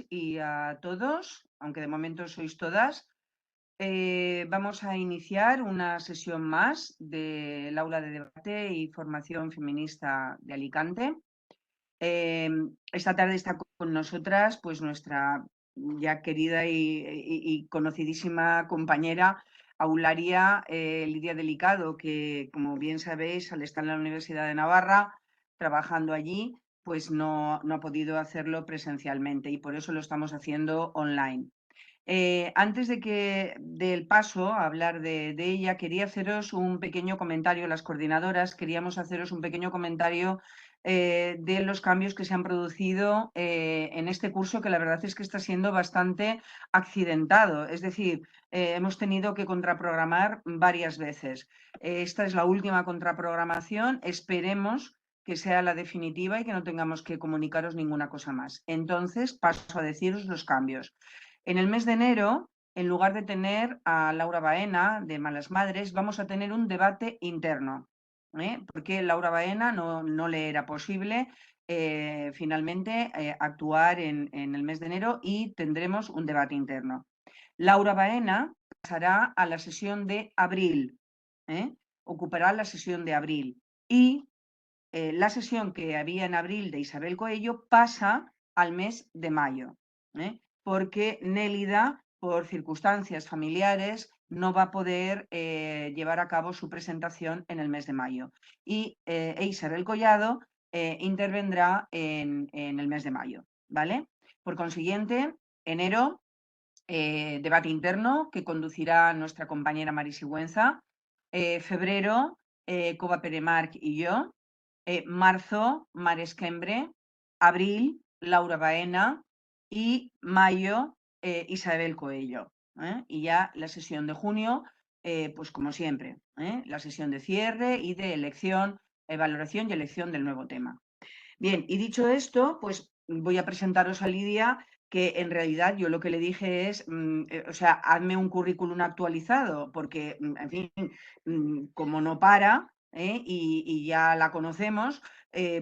y a todos, aunque de momento sois todas. Vamos a iniciar una sesión más del aula de debate y formación feminista de Alicante. Esta tarde está con nosotras pues nuestra ya querida y conocidísima compañera Aularia Lidia Delicado, que como bien sabéis, al estar en la Universidad de Navarra trabajando allí, pues no ha podido hacerlo presencialmente y por eso lo estamos haciendo online. Antes del paso a hablar de ella, quería haceros un pequeño comentario, las coordinadoras, queríamos haceros un pequeño comentario de los cambios que se han producido en este curso, que la verdad es que está siendo bastante accidentado. Es decir, hemos tenido que contraprogramar varias veces. Esta es la última contraprogramación. Esperemos que sea la definitiva y que no tengamos que comunicaros ninguna cosa más. Entonces, paso a deciros los cambios. En el mes de enero, en lugar de tener a Laura Baena de Malas Madres, vamos a tener un debate interno, porque Laura Baena no le era posible finalmente actuar en el mes de enero y tendremos un debate interno. Laura Baena pasará a la sesión de abril, ocupará la sesión de abril y la sesión que había en abril de Isabel Coello pasa al mes de mayo, porque Nélida, por circunstancias familiares, no va a poder llevar a cabo su presentación en el mes de mayo. Y Isabel Collado intervendrá en el mes de mayo, ¿vale? Por consiguiente, enero, debate interno que conducirá nuestra compañera Mari Sigüenza. Febrero, Cova Peremarc y yo. Marzo, Mares Kembre. Abril, Laura Baena. Y mayo, Isabel Coello. Y ya la sesión de junio, pues como siempre, la sesión de cierre y de elección, valoración y elección del nuevo tema. Bien, y dicho esto, pues voy a presentaros a Lidia, que en realidad yo lo que le dije es, o sea, hazme un currículum actualizado, porque, en fin, como no para, y ya la conocemos,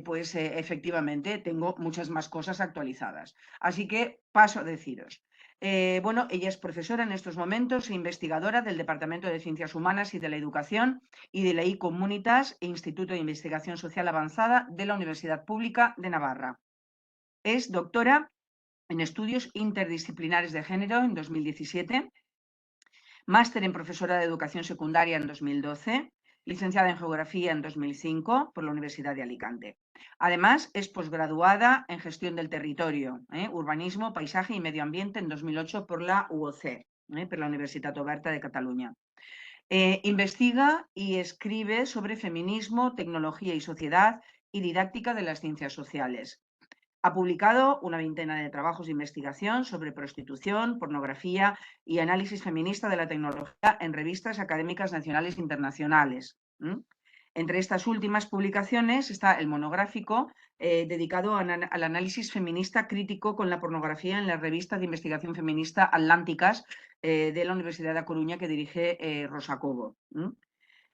pues efectivamente tengo muchas más cosas actualizadas. Así que paso a deciros. Bueno, ella es profesora en estos momentos e investigadora del Departamento de Ciencias Humanas y de la Educación y de la I-Comunitas e Instituto de Investigación Social Avanzada de la Universidad Pública de Navarra. Es doctora en Estudios Interdisciplinares de Género en 2017, máster en profesora de Educación Secundaria en 2012, licenciada en Geografía en 2005 por la Universidad de Alicante. Además, es posgraduada en Gestión del Territorio, Urbanismo, Paisaje y Medio Ambiente en 2008 por la UOC, por la Universitat Oberta de Cataluña. Investiga y escribe sobre feminismo, tecnología y sociedad y didáctica de las ciencias sociales. Ha publicado una veintena de trabajos de investigación sobre prostitución, pornografía y análisis feminista de la tecnología en revistas académicas nacionales e internacionales. Entre estas últimas publicaciones está el monográfico dedicado al análisis feminista crítico con la pornografía en la revista de investigación feminista Atlánticas de la Universidad de A Coruña, que dirige Rosa Cobo.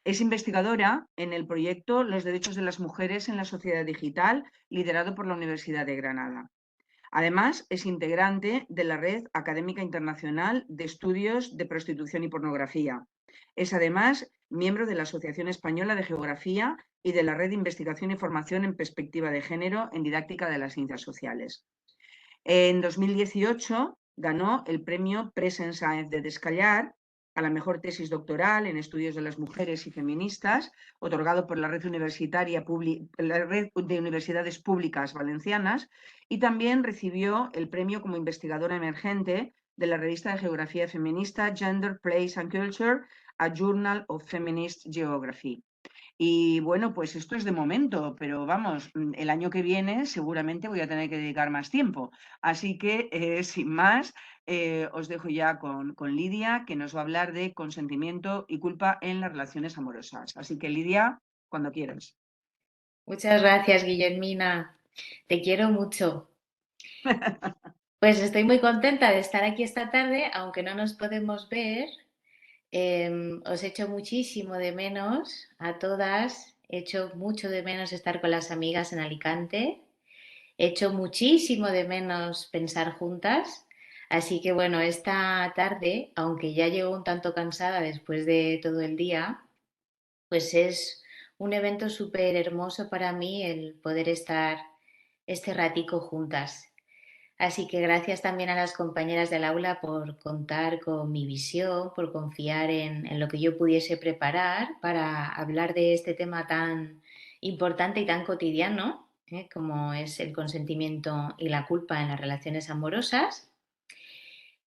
Es investigadora en el proyecto Los derechos de las mujeres en la sociedad digital, liderado por la Universidad de Granada. Además, es integrante de la Red Académica Internacional de Estudios de Prostitución y Pornografía. Es además miembro de la Asociación Española de Geografía y de la Red de Investigación y Formación en Perspectiva de Género en Didáctica de las Ciencias Sociales. En 2018 ganó el premio Presence Science de Descallar a la mejor tesis doctoral en estudios de las mujeres y feministas, otorgado por la Red de Universidades Públicas Valencianas, y también recibió el premio como investigadora emergente de la revista de geografía feminista Gender, Place and Culture, a Journal of Feminist Geography. Y bueno, pues esto es de momento, pero vamos, el año que viene seguramente voy a tener que dedicar más tiempo. Así que, sin más, os dejo ya con Lidia, que nos va a hablar de consentimiento y culpa en las relaciones amorosas. Así que, Lidia, cuando quieras. Muchas gracias, Guillermina. Te quiero mucho. Pues estoy muy contenta de estar aquí esta tarde, aunque no nos podemos ver. Os echo muchísimo de menos a todas. Echo mucho de menos estar con las amigas en Alicante. Echo muchísimo de menos pensar juntas. Así que bueno, esta tarde, aunque ya llego un tanto cansada después de todo el día, pues es un evento súper hermoso para mí el poder estar este ratico juntas. Así que gracias también a las compañeras del aula por contar con mi visión, por confiar en lo que yo pudiese preparar para hablar de este tema tan importante y tan cotidiano, como es el consentimiento y la culpa en las relaciones amorosas.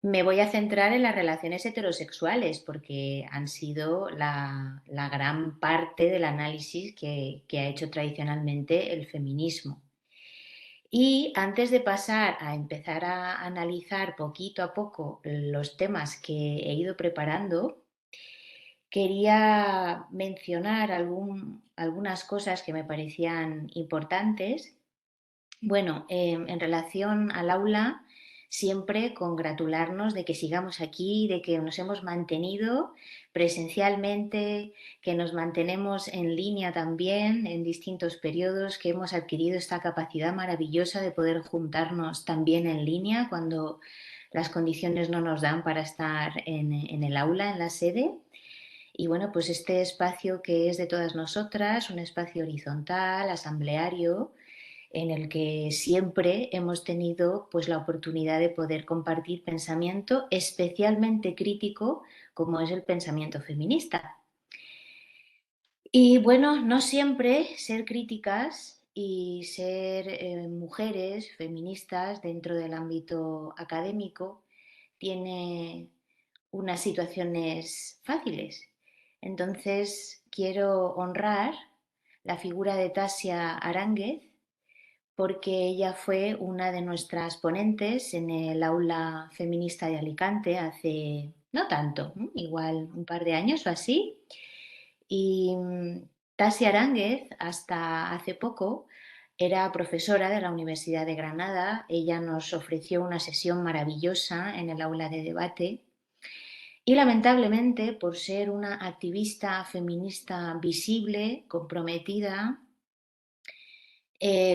Me voy a centrar en las relaciones heterosexuales porque han sido la gran parte del análisis que ha hecho tradicionalmente el feminismo. Y antes de pasar a empezar a analizar poquito a poco los temas que he ido preparando, quería mencionar algunas cosas que me parecían importantes. Bueno, en relación al aula, siempre congratularnos de que sigamos aquí, de que nos hemos mantenido presencialmente, que nos mantenemos en línea también en distintos periodos, que hemos adquirido esta capacidad maravillosa de poder juntarnos también en línea cuando las condiciones no nos dan para estar en el aula, en la sede. Y bueno, pues este espacio que es de todas nosotras, un espacio horizontal, asambleario, en el que siempre hemos tenido pues la oportunidad de poder compartir pensamiento especialmente crítico como es el pensamiento feminista. Y bueno, no siempre ser críticas y ser mujeres feministas dentro del ámbito académico tiene unas situaciones fáciles. Entonces quiero honrar la figura de Tasia Aránguez, porque ella fue una de nuestras ponentes en el aula feminista de Alicante hace no tanto, igual un par de años o así. Y Tasia Aránguez, hasta hace poco, era profesora de la Universidad de Granada. Ella nos ofreció una sesión maravillosa en el aula de debate. Y lamentablemente, por ser una activista feminista visible, comprometida,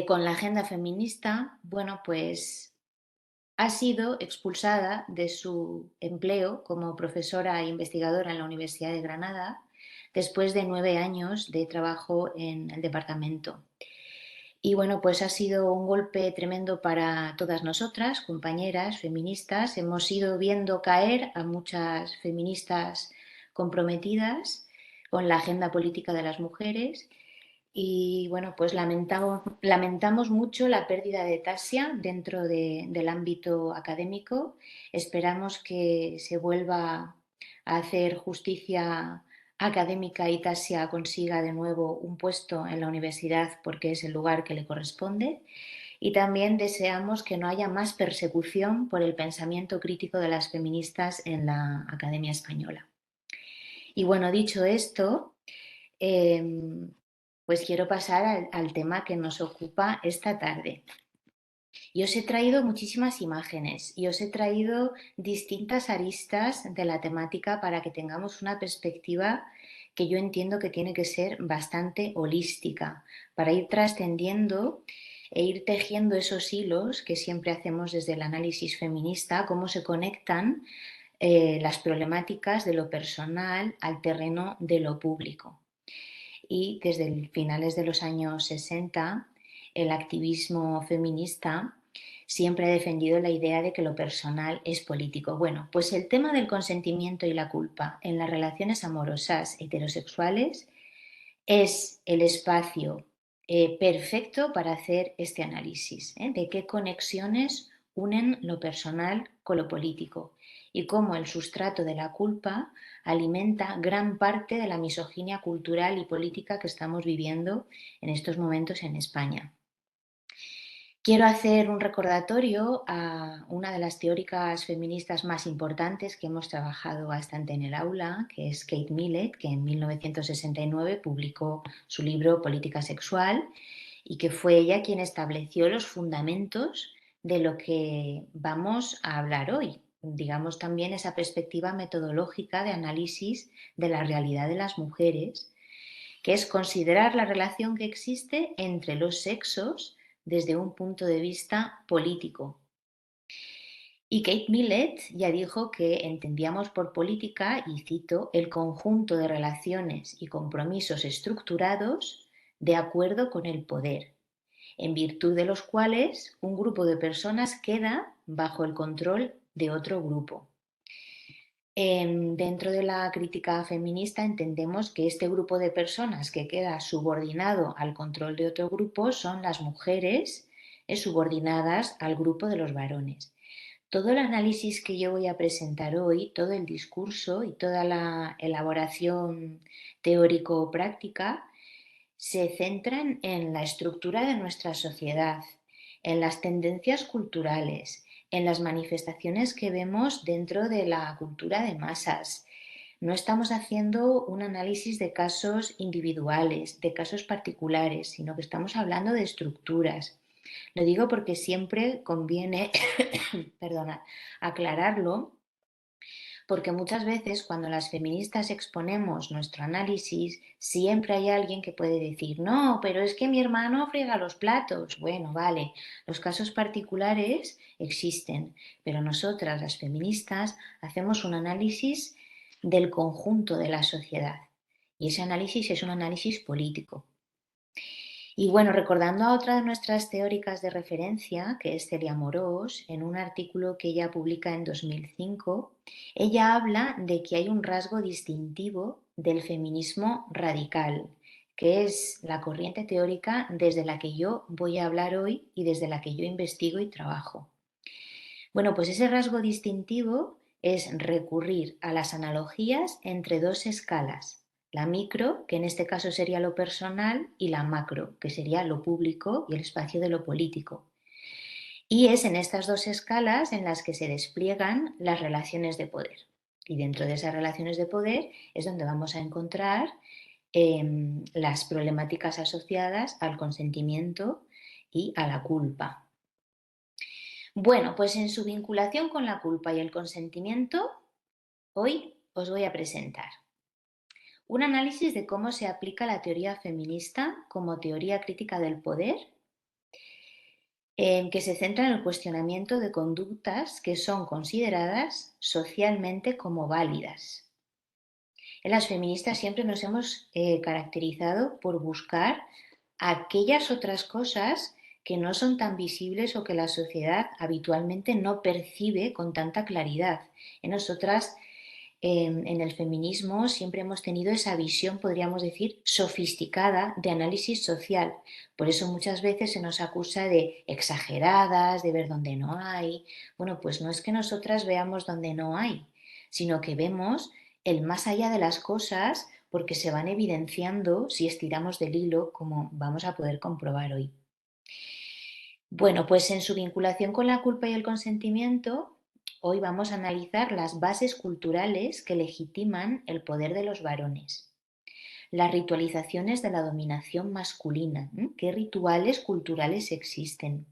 con la agenda feminista, bueno, pues ha sido expulsada de su empleo como profesora e investigadora en la Universidad de Granada después de 9 años de trabajo en el departamento. Y bueno, pues ha sido un golpe tremendo para todas nosotras, compañeras feministas. Hemos ido viendo caer a muchas feministas comprometidas con la agenda política de las mujeres y bueno, pues lamentamos mucho la pérdida de Tasia dentro del ámbito académico. Esperamos que se vuelva a hacer justicia académica y Tasia consiga de nuevo un puesto en la universidad porque es el lugar que le corresponde. Y también deseamos que no haya más persecución por el pensamiento crítico de las feministas en la Academia Española. Y bueno, dicho esto, pues quiero pasar al tema que nos ocupa esta tarde. Y os he traído muchísimas imágenes y os he traído distintas aristas de la temática para que tengamos una perspectiva que yo entiendo que tiene que ser bastante holística, para ir trascendiendo e ir tejiendo esos hilos que siempre hacemos desde el análisis feminista, cómo se conectan las problemáticas de lo personal al terreno de lo público. Y desde finales de los años 60, el activismo feminista siempre ha defendido la idea de que lo personal es político. Bueno, pues el tema del consentimiento y la culpa en las relaciones amorosas heterosexuales es el espacio perfecto para hacer este análisis, de qué conexiones unen lo personal con lo político y cómo el sustrato de la culpa alimenta gran parte de la misoginia cultural y política que estamos viviendo en estos momentos en España. Quiero hacer un recordatorio a una de las teóricas feministas más importantes que hemos trabajado bastante en el aula, que es Kate Millett, que en 1969 publicó su libro Política Sexual y que fue ella quien estableció los fundamentos de lo que vamos a hablar hoy. Digamos también esa perspectiva metodológica de análisis de la realidad de las mujeres, que es considerar la relación que existe entre los sexos desde un punto de vista político. Y Kate Millett ya dijo que entendíamos por política, y cito, el conjunto de relaciones y compromisos estructurados de acuerdo con el poder, en virtud de los cuales un grupo de personas queda bajo el control de otro grupo. Dentro de la crítica feminista entendemos que este grupo de personas que queda subordinado al control de otro grupo son las mujeres subordinadas al grupo de los varones. Todo el análisis que yo voy a presentar hoy, todo el discurso y toda la elaboración teórico-práctica se centran en la estructura de nuestra sociedad, en las tendencias culturales, en las manifestaciones que vemos dentro de la cultura de masas. No estamos haciendo un análisis de casos individuales, de casos particulares, sino que estamos hablando de estructuras. Lo digo porque siempre conviene, perdona, aclararlo, porque muchas veces cuando las feministas exponemos nuestro análisis, siempre hay alguien que puede decir, no, pero es que mi hermano friega los platos. Bueno, vale, los casos particulares existen, pero nosotras, las feministas, hacemos un análisis del conjunto de la sociedad. Y ese análisis es un análisis político. Y bueno, recordando a otra de nuestras teóricas de referencia, que es Celia Morós, en un artículo que ella publica en 2005, ella habla de que hay un rasgo distintivo del feminismo radical, que es la corriente teórica desde la que yo voy a hablar hoy y desde la que yo investigo y trabajo. Bueno, pues ese rasgo distintivo es recurrir a las analogías entre dos escalas, la micro, que en este caso sería lo personal, y la macro, que sería lo público y el espacio de lo político. Y es en estas dos escalas en las que se despliegan las relaciones de poder. Y dentro de esas relaciones de poder es donde vamos a encontrar las problemáticas asociadas al consentimiento y a la culpa. Bueno, pues en su vinculación con la culpa y el consentimiento, hoy os voy a presentar un análisis de cómo se aplica la teoría feminista como teoría crítica del poder, que se centra en el cuestionamiento de conductas que son consideradas socialmente como válidas. En las feministas siempre nos hemos caracterizado por buscar aquellas otras cosas que no son tan visibles o que la sociedad habitualmente no percibe con tanta claridad. En nosotras, en el feminismo, siempre hemos tenido esa visión, podríamos decir, sofisticada de análisis social. Por eso muchas veces se nos acusa de exageradas, de ver donde no hay. Bueno, pues no es que nosotras veamos donde no hay, sino que vemos el más allá de las cosas porque se van evidenciando si estiramos del hilo, como vamos a poder comprobar hoy. Bueno, pues en su vinculación con la culpa y el consentimiento, hoy vamos a analizar las bases culturales que legitiman el poder de los varones, las ritualizaciones de la dominación masculina, qué rituales culturales existen,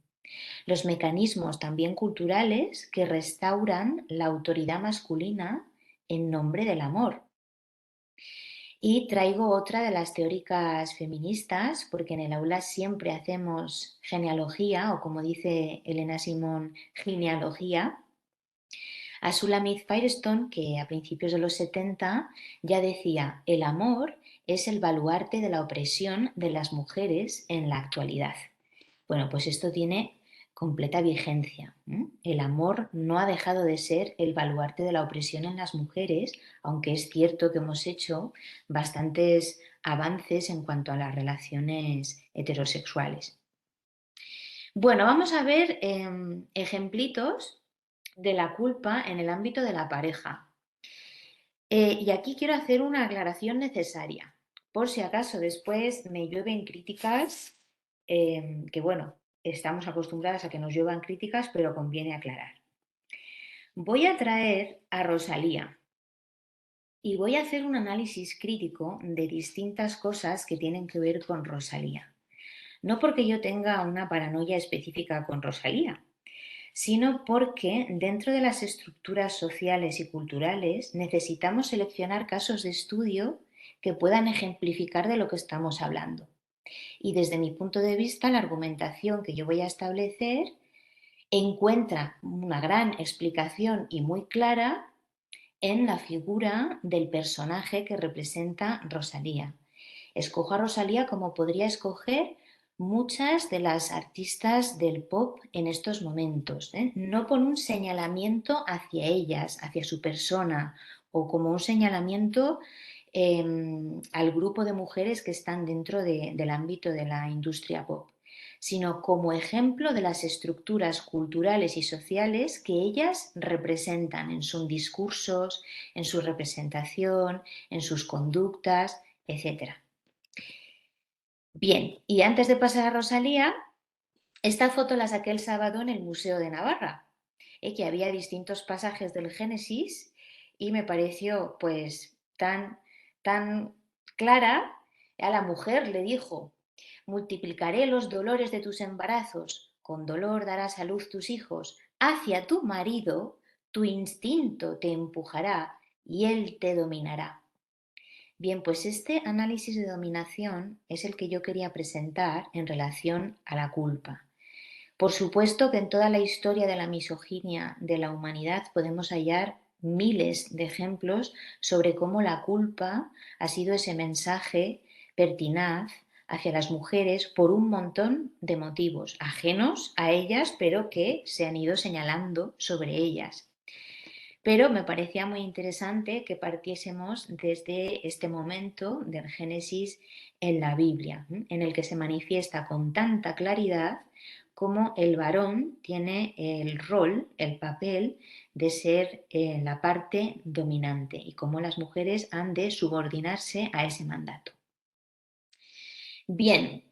los mecanismos también culturales que restauran la autoridad masculina en nombre del amor. Y traigo otra de las teóricas feministas, porque en el aula siempre hacemos genealogía, o como dice Elena Simón, genealogía, a Shulamit Firestone, que a principios de los 70 ya decía, el amor es el baluarte de la opresión de las mujeres en la actualidad. Bueno, pues esto tiene completa vigencia. El amor no ha dejado de ser el baluarte de la opresión en las mujeres, aunque es cierto que hemos hecho bastantes avances en cuanto a las relaciones heterosexuales. Bueno, vamos a ver ejemplitos de la culpa en el ámbito de la pareja. Y aquí quiero hacer una aclaración necesaria, por si acaso después me llueven críticas, que bueno, estamos acostumbradas a que nos lluevan críticas, pero conviene aclarar. Voy a traer a Rosalía y voy a hacer un análisis crítico de distintas cosas que tienen que ver con Rosalía. No porque yo tenga una paranoia específica con Rosalía, sino porque dentro de las estructuras sociales y culturales necesitamos seleccionar casos de estudio que puedan ejemplificar de lo que estamos hablando. Y desde mi punto de vista, la argumentación que yo voy a establecer encuentra una gran explicación y muy clara en la figura del personaje que representa Rosalía. Escojo a Rosalía como podría escoger muchas de las artistas del pop en estos momentos, ¿eh? No con un señalamiento hacia ellas, hacia su persona, o como un señalamiento al grupo de mujeres que están dentro del ámbito de la industria pop, sino como ejemplo de las estructuras culturales y sociales que ellas representan en sus discursos, en su representación, en sus conductas, etc. Bien, y antes de pasar a Rosalía, esta foto la saqué el sábado en el Museo de Navarra, que había distintos pasajes del Génesis y me pareció pues tan clara. A la mujer le dijo: multiplicaré los dolores de tus embarazos, con dolor darás a luz tus hijos, hacia tu marido tu instinto te empujará y él te dominará. Bien, pues este análisis de dominación es el que yo quería presentar en relación a la culpa. Por supuesto que en toda la historia de la misoginia de la humanidad podemos hallar miles de ejemplos sobre cómo la culpa ha sido ese mensaje pertinaz hacia las mujeres por un montón de motivos ajenos a ellas, pero que se han ido señalando sobre ellas. Pero me parecía muy interesante que partiésemos desde este momento del Génesis en la Biblia, en el que se manifiesta con tanta claridad cómo el varón tiene el rol, el papel de ser la parte dominante y cómo las mujeres han de subordinarse a ese mandato. Bien,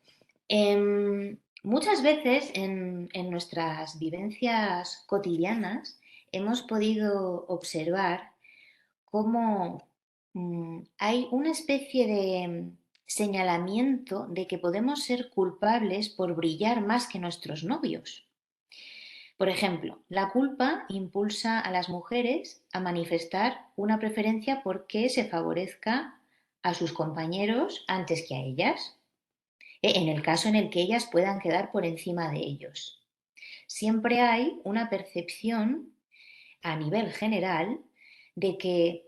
muchas veces en nuestras vivencias cotidianas hemos podido observar cómo hay una especie de señalamiento de que podemos ser culpables por brillar más que nuestros novios. Por ejemplo, la culpa impulsa a las mujeres a manifestar una preferencia porque se favorezca a sus compañeros antes que a ellas, en el caso en el que ellas puedan quedar por encima de ellos. Siempre hay una percepción a nivel general de que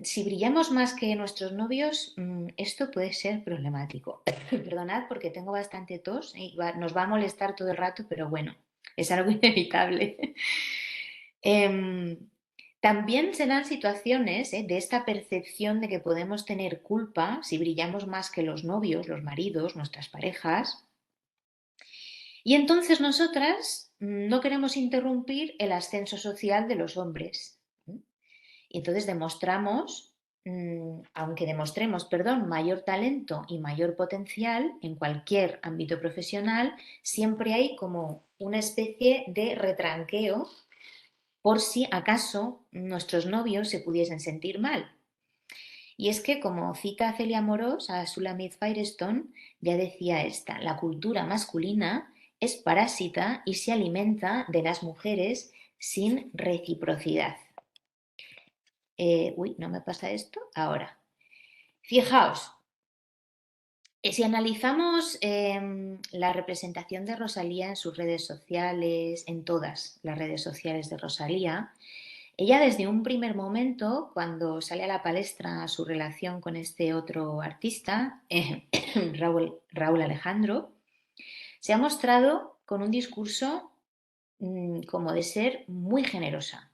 si brillamos más que nuestros novios, esto puede ser problemático. Perdonad porque tengo bastante tos y nos va a molestar todo el rato, pero bueno, es algo inevitable. Em, También se dan situaciones de esta percepción de que podemos tener culpa si brillamos más que los novios, los maridos, nuestras parejas. Y entonces nosotras no queremos interrumpir el ascenso social de los hombres. Y entonces demostramos, aunque demostremos, perdón, mayor talento y mayor potencial en cualquier ámbito profesional, siempre hay como una especie de retranqueo por si acaso nuestros novios se pudiesen sentir mal. Y es que, como cita Celia Amorós a Shulamit Firestone, ya decía esta: la cultura masculina es parásita y se alimenta de las mujeres sin reciprocidad. ¿No me pasa esto? Ahora. Fijaos, si analizamos la representación de Rosalía en sus redes sociales, en todas las redes sociales de Rosalía, ella desde un primer momento, cuando sale a la palestra su relación con este otro artista, Raúl Alejandro, se ha mostrado con un discurso como de ser muy generosa.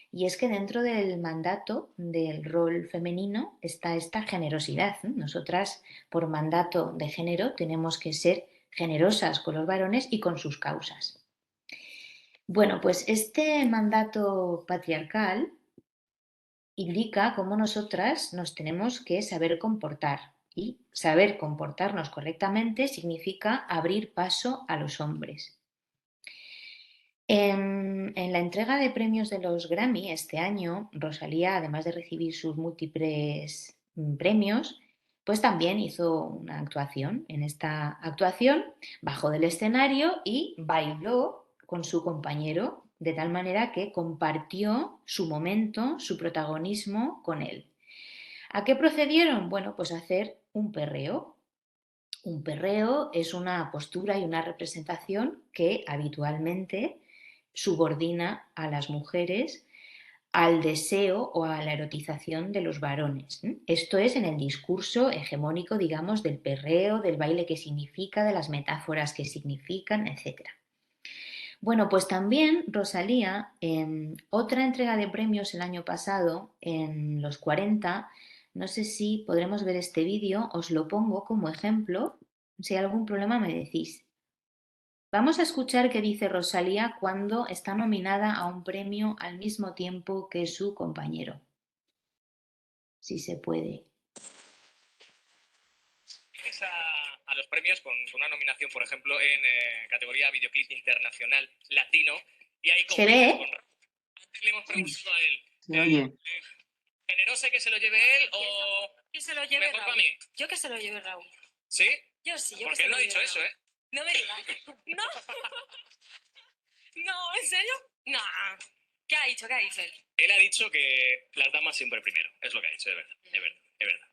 Y es que dentro del mandato del rol femenino está esta generosidad. Nosotras, por mandato de género, tenemos que ser generosas con los varones y con sus causas. Bueno, pues este mandato patriarcal indica cómo nosotras nos tenemos que saber comportar. Y saber comportarnos correctamente significa abrir paso a los hombres. En la entrega de premios de los Grammy este año, Rosalía, además de recibir sus múltiples premios, pues también hizo una actuación. En esta actuación bajó del escenario y bailó con su compañero, de tal manera que compartió su momento, su protagonismo con él. ¿A qué procedieron? Bueno, pues a hacer un perreo. Un perreo es una postura y una representación que habitualmente subordina a las mujeres al deseo o a la erotización de los varones. Esto es en el discurso hegemónico, digamos, del perreo, del baile que significa, de las metáforas que significan, etc. Bueno, pues también Rosalía, en otra entrega de premios el año pasado, en los 40, no sé si podremos ver este vídeo, os lo pongo como ejemplo, si hay algún problema me decís. Vamos a escuchar qué dice Rosalía cuando está nominada a un premio al mismo tiempo que su compañero. Si se puede. A los premios con una nominación, por ejemplo, en categoría videoclip internacional latino. Y ahí ¿Se ve? Antes le hemos preguntado a él. Se oye. ¿Generosa que se lo lleve él o que se lo lleve mejor Raúl? para mí? Yo que se lo lleve Raúl. ¿Sí? Yo sí, yo Porque que él no se ha lo dicho lleve eso, Raúl. ¿eh? No me digas. No. No, ¿en serio? No. ¿Qué ha dicho? ¿Qué ha dicho él? Él ha dicho que las damas siempre primero. Es lo que ha dicho, de verdad. De verdad, de verdad.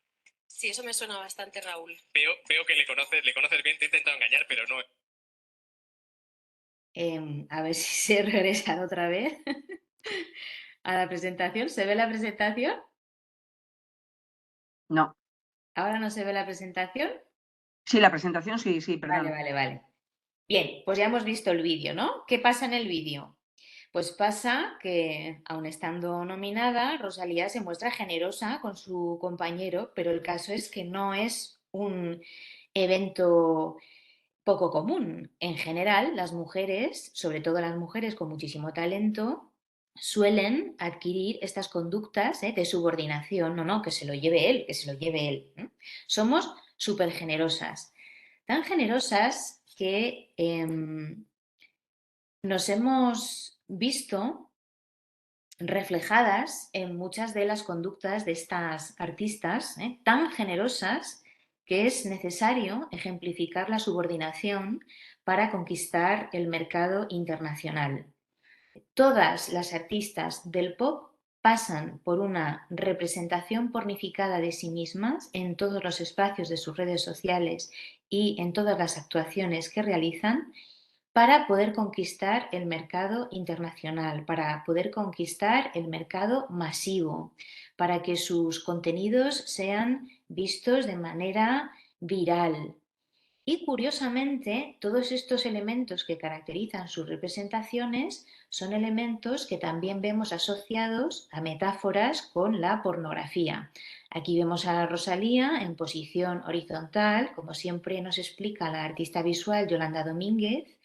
Sí, eso me suena bastante, Raúl. Veo que le conoces bien, te he intentado engañar, pero no. A ver si se regresa otra vez a la presentación. ¿Se ve la presentación? No. ¿Ahora no se ve la presentación? Sí, la presentación sí, Vale, perdón. vale. Bien, pues ya hemos visto el vídeo, ¿no? ¿Qué pasa en el vídeo? Pues pasa que, aun estando nominada, Rosalía se muestra generosa con su compañero, pero el caso es que no es un evento poco común. En general, las mujeres, sobre todo las mujeres con muchísimo talento, suelen adquirir estas conductas de subordinación, no, que se lo lleve él, que se lo lleve él. Somos súper generosas, tan generosas que nos hemos visto reflejadas en muchas de las conductas de estas artistas, tan generosas que es necesario ejemplificar la subordinación para conquistar el mercado internacional. Todas las artistas del pop pasan por una representación pornificada de sí mismas en todos los espacios de sus redes sociales y en todas las actuaciones que realizan para poder conquistar el mercado internacional, para poder conquistar el mercado masivo, para que sus contenidos sean vistos de manera viral. Y curiosamente, todos estos elementos que caracterizan sus representaciones son elementos que también vemos asociados a metáforas con la pornografía. Aquí vemos a Rosalía en posición horizontal, como siempre nos explica la artista visual Yolanda Domínguez,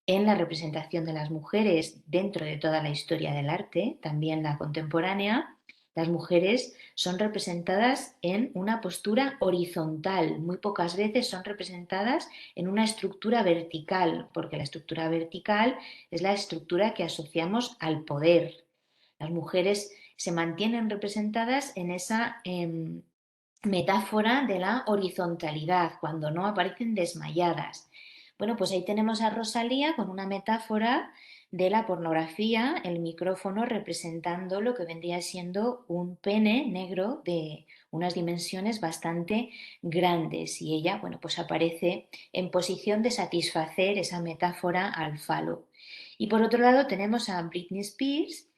en la representación de las mujeres dentro de toda la historia del arte, también la contemporánea. Las mujeres son representadas en una postura horizontal, muy pocas veces son representadas en una estructura vertical, porque la estructura vertical es la estructura que asociamos al poder. Las mujeres se mantienen representadas en esa metáfora de la horizontalidad, cuando no aparecen desmayadas. Bueno, pues ahí tenemos a Rosalía con una metáfora de la pornografía, el micrófono representando lo que vendría siendo un pene negro de unas dimensiones bastante grandes y ella, bueno, pues aparece en posición de satisfacer esa metáfora al falo. Y por otro lado tenemos a Britney Spears,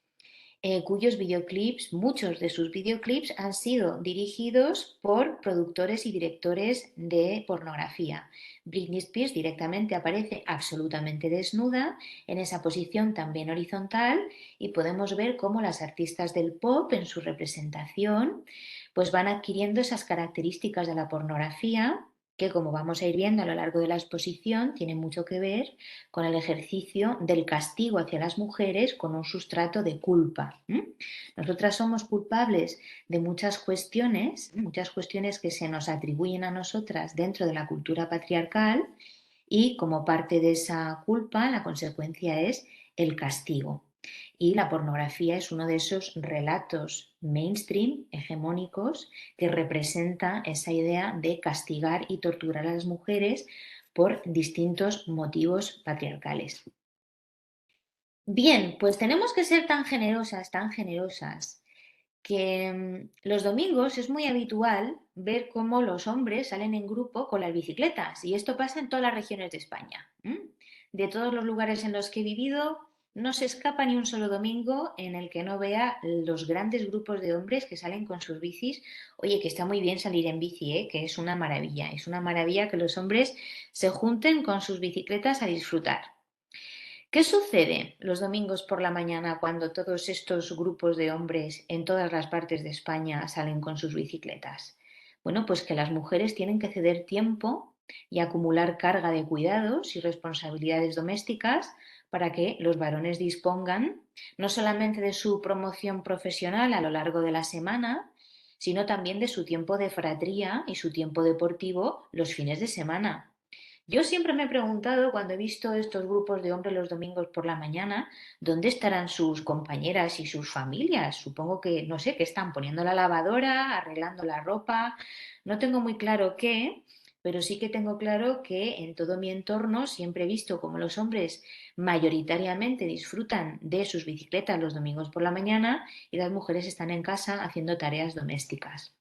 cuyos videoclips, muchos de sus videoclips han sido dirigidos por productores y directores de pornografía. Britney Spears directamente aparece absolutamente desnuda en esa posición también horizontal y podemos ver cómo las artistas del pop en su representación pues van adquiriendo esas características de la pornografía que, como vamos a ir viendo a lo largo de la exposición, tiene mucho que ver con el ejercicio del castigo hacia las mujeres con un sustrato de culpa. Nosotras somos culpables de muchas cuestiones que se nos atribuyen a nosotras dentro de la cultura patriarcal y como parte de esa culpa la consecuencia es el castigo. Y la pornografía es uno de esos relatos mainstream, hegemónicos, que representa esa idea de castigar y torturar a las mujeres por distintos motivos patriarcales. Bien, pues tenemos que ser tan generosas, que los domingos es muy habitual ver cómo los hombres salen en grupo con las bicicletas y esto pasa en todas las regiones de España. De todos los lugares en los que he vivido, no se escapa ni un solo domingo en el que no vea los grandes grupos de hombres que salen con sus bicis. Oye, que está muy bien salir en bici, ¿eh? Que es una maravilla que los hombres se junten con sus bicicletas a disfrutar. ¿Qué sucede los domingos por la mañana cuando todos estos grupos de hombres en todas las partes de España salen con sus bicicletas? Bueno, pues que las mujeres tienen que ceder tiempo y acumular carga de cuidados y responsabilidades domésticas para que los varones dispongan no solamente de su promoción profesional a lo largo de la semana, sino también de su tiempo de fratría y su tiempo deportivo los fines de semana. Yo siempre me he preguntado cuando he visto estos grupos de hombres los domingos por la mañana, ¿dónde estarán sus compañeras y sus familias? Supongo que, no sé, que están poniendo la lavadora, arreglando la ropa. No tengo muy claro qué, pero sí que tengo claro que en todo mi entorno siempre he visto cómo los hombres mayoritariamente disfrutan de sus bicicletas los domingos por la mañana y las mujeres están en casa haciendo tareas domésticas.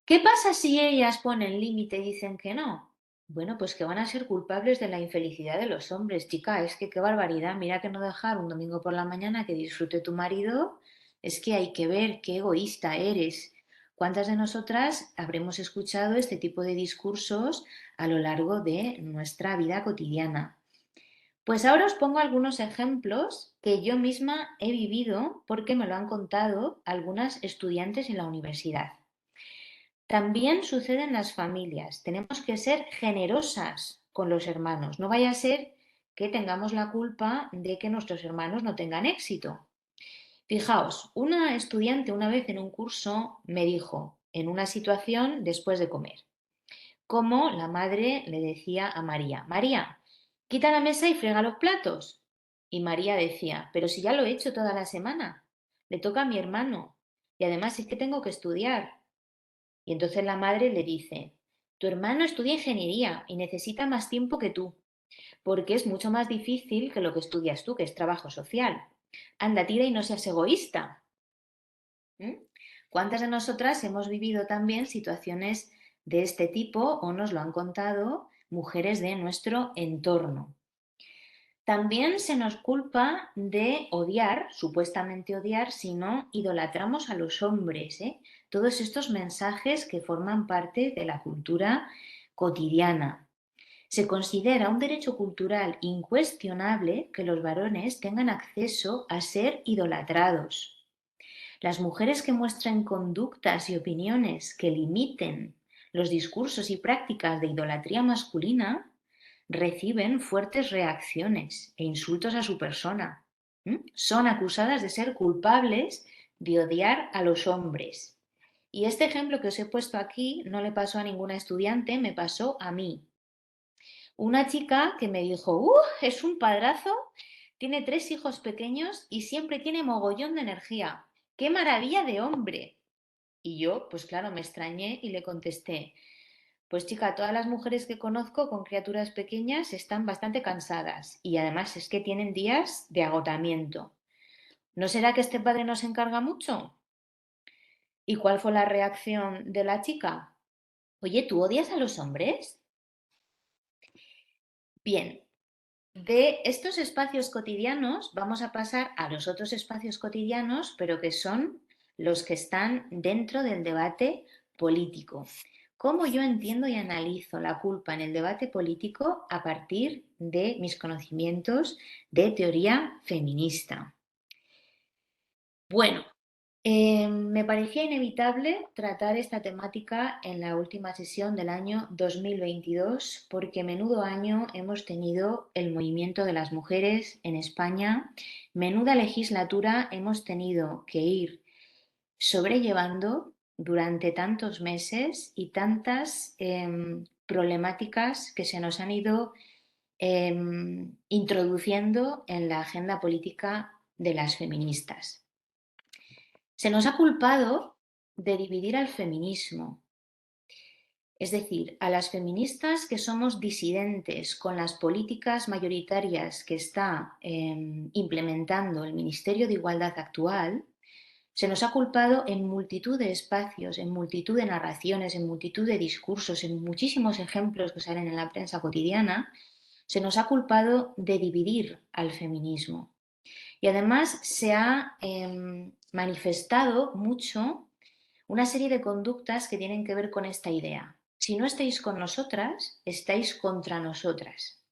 ¿Qué pasa si ellas ponen límite y dicen que no? Bueno, pues que van a ser culpables de la infelicidad de los hombres, chica. Es que qué barbaridad. Mira que no dejar un domingo por la mañana que disfrute tu marido. Es que hay que ver qué egoísta eres. ¿Cuántas de nosotras habremos escuchado este tipo de discursos a lo largo de nuestra vida cotidiana? Pues ahora os pongo algunos ejemplos que yo misma he vivido porque me lo han contado algunas estudiantes en la universidad. También sucede en las familias. Tenemos que ser generosas con los hermanos. No vaya a ser que tengamos la culpa de que nuestros hermanos no tengan éxito. Fijaos, una estudiante una vez en un curso me dijo, en una situación después de comer, cómo la madre le decía a María, María, quita la mesa y frega los platos. Y María decía, pero si ya lo he hecho toda la semana, le toca a mi hermano y además es que tengo que estudiar. Y entonces la madre le dice, tu hermano estudia ingeniería y necesita más tiempo que tú, porque es mucho más difícil que lo que estudias tú, que es trabajo social. Anda, tira y no seas egoísta. ¿Mm? ¿Cuántas de nosotras hemos vivido también situaciones de este tipo o nos lo han contado mujeres de nuestro entorno? También se nos culpa de odiar, supuestamente odiar, si no idolatramos a los hombres, ¿eh? Todos estos mensajes que forman parte de la cultura cotidiana. Se considera un derecho cultural incuestionable que los varones tengan acceso a ser idolatrados. Las mujeres que muestren conductas y opiniones que limiten los discursos y prácticas de idolatría masculina reciben fuertes reacciones e insultos a su persona. Son acusadas de ser culpables de odiar a los hombres. Y este ejemplo que os he puesto aquí no le pasó a ninguna estudiante, me pasó a mí. Una chica que me dijo, es un padrazo, tiene 3 hijos pequeños y siempre tiene mogollón de energía. ¡Qué maravilla de hombre! Y yo, pues claro, me extrañé y le contesté, pues chica, todas las mujeres que conozco con criaturas pequeñas están bastante cansadas y además es que tienen días de agotamiento. ¿No será que este padre nos encarga mucho? ¿Y cuál fue la reacción de la chica? Oye, ¿tú odias a los hombres? Bien, de estos espacios cotidianos vamos a pasar a los otros espacios cotidianos, pero que son los que están dentro del debate político. ¿Cómo yo entiendo y analizo la culpa en el debate político a partir de mis conocimientos de teoría feminista? Bueno, me parecía inevitable tratar esta temática en la última sesión del año 2022 porque menudo año hemos tenido el movimiento de las mujeres en España, menuda legislatura hemos tenido que ir sobrellevando durante tantos meses y tantas problemáticas que se nos han ido introduciendo en la agenda política de las feministas. Se nos ha culpado de dividir al feminismo, es decir, a las feministas que somos disidentes con las políticas mayoritarias que está implementando el Ministerio de Igualdad actual, Se nos ha culpado en multitud de espacios, en multitud de narraciones, en multitud de discursos, en muchísimos ejemplos que salen en la prensa cotidiana, se nos ha culpado de dividir al feminismo. Y además se ha manifestado mucho una serie de conductas que tienen que ver con esta idea. Si no estáis con nosotras, estáis contra nosotras.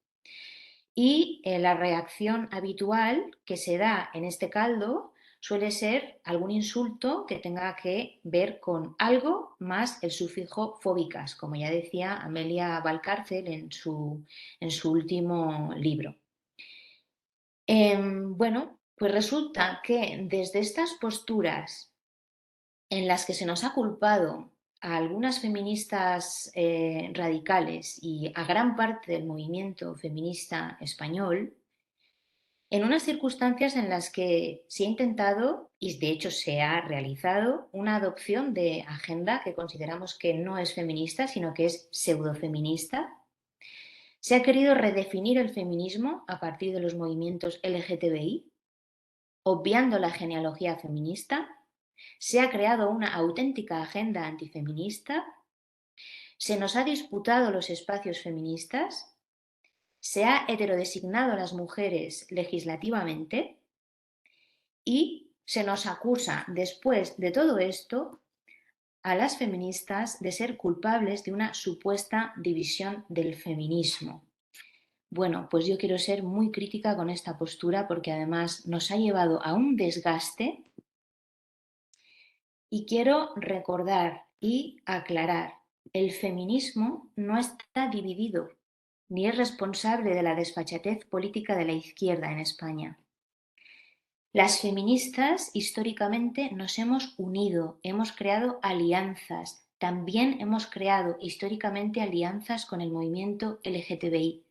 Y la reacción habitual que se da en este caldo suele ser algún insulto que tenga que ver con algo más el sufijo fóbicas, como ya decía Amelia Valcárcel en su último libro. Bueno, pues resulta que desde estas posturas en las que se nos ha culpado a algunas feministas radicales y a gran parte del movimiento feminista español, en unas circunstancias en las que se ha intentado, y de hecho se ha realizado, una adopción de agenda que consideramos que no es feminista, sino que es pseudofeminista. Se ha querido redefinir el feminismo a partir de los movimientos LGTBI, obviando la genealogía feminista. Se ha creado una auténtica agenda antifeminista. Se nos ha disputado los espacios feministas. Se ha heterodesignado a las mujeres legislativamente y se nos acusa, después de todo esto, a las feministas de ser culpables de una supuesta división del feminismo. Bueno, pues yo quiero ser muy crítica con esta postura porque además nos ha llevado a un desgaste y quiero recordar y aclarar, el feminismo no está dividido ni es responsable de la desfachatez política de la izquierda en España. Las feministas históricamente nos hemos unido, hemos creado alianzas, también hemos creado históricamente alianzas con el movimiento LGTBI.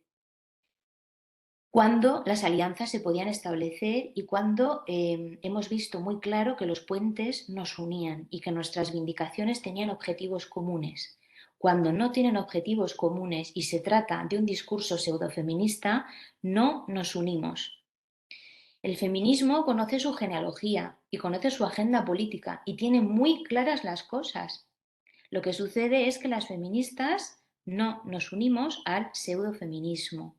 Cuando las alianzas se podían establecer y cuando hemos visto muy claro que los puentes nos unían y que nuestras vindicaciones tenían objetivos comunes. Cuando no tienen objetivos comunes y se trata de un discurso pseudofeminista, no nos unimos. El feminismo conoce su genealogía y conoce su agenda política y tiene muy claras las cosas. Lo que sucede es que las feministas no nos unimos al pseudofeminismo.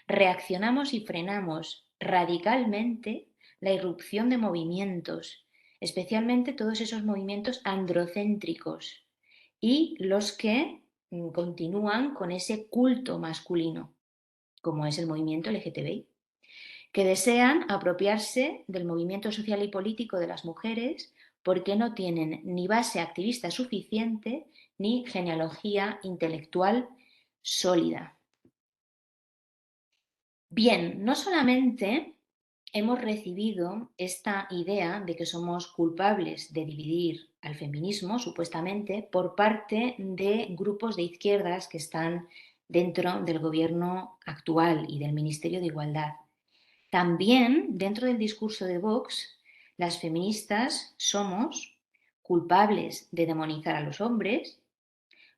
Reaccionamos y frenamos radicalmente la irrupción de movimientos, especialmente todos esos movimientos androcéntricos y los que continúan con ese culto masculino, como es el movimiento LGTBI, que desean apropiarse del movimiento social y político de las mujeres porque no tienen ni base activista suficiente ni genealogía intelectual sólida. Bien, no solamente hemos recibido esta idea de que somos culpables de dividir al feminismo, supuestamente, por parte de grupos de izquierdas que están dentro del gobierno actual y del Ministerio de Igualdad. También, dentro del discurso de Vox, las feministas somos culpables de demonizar a los hombres,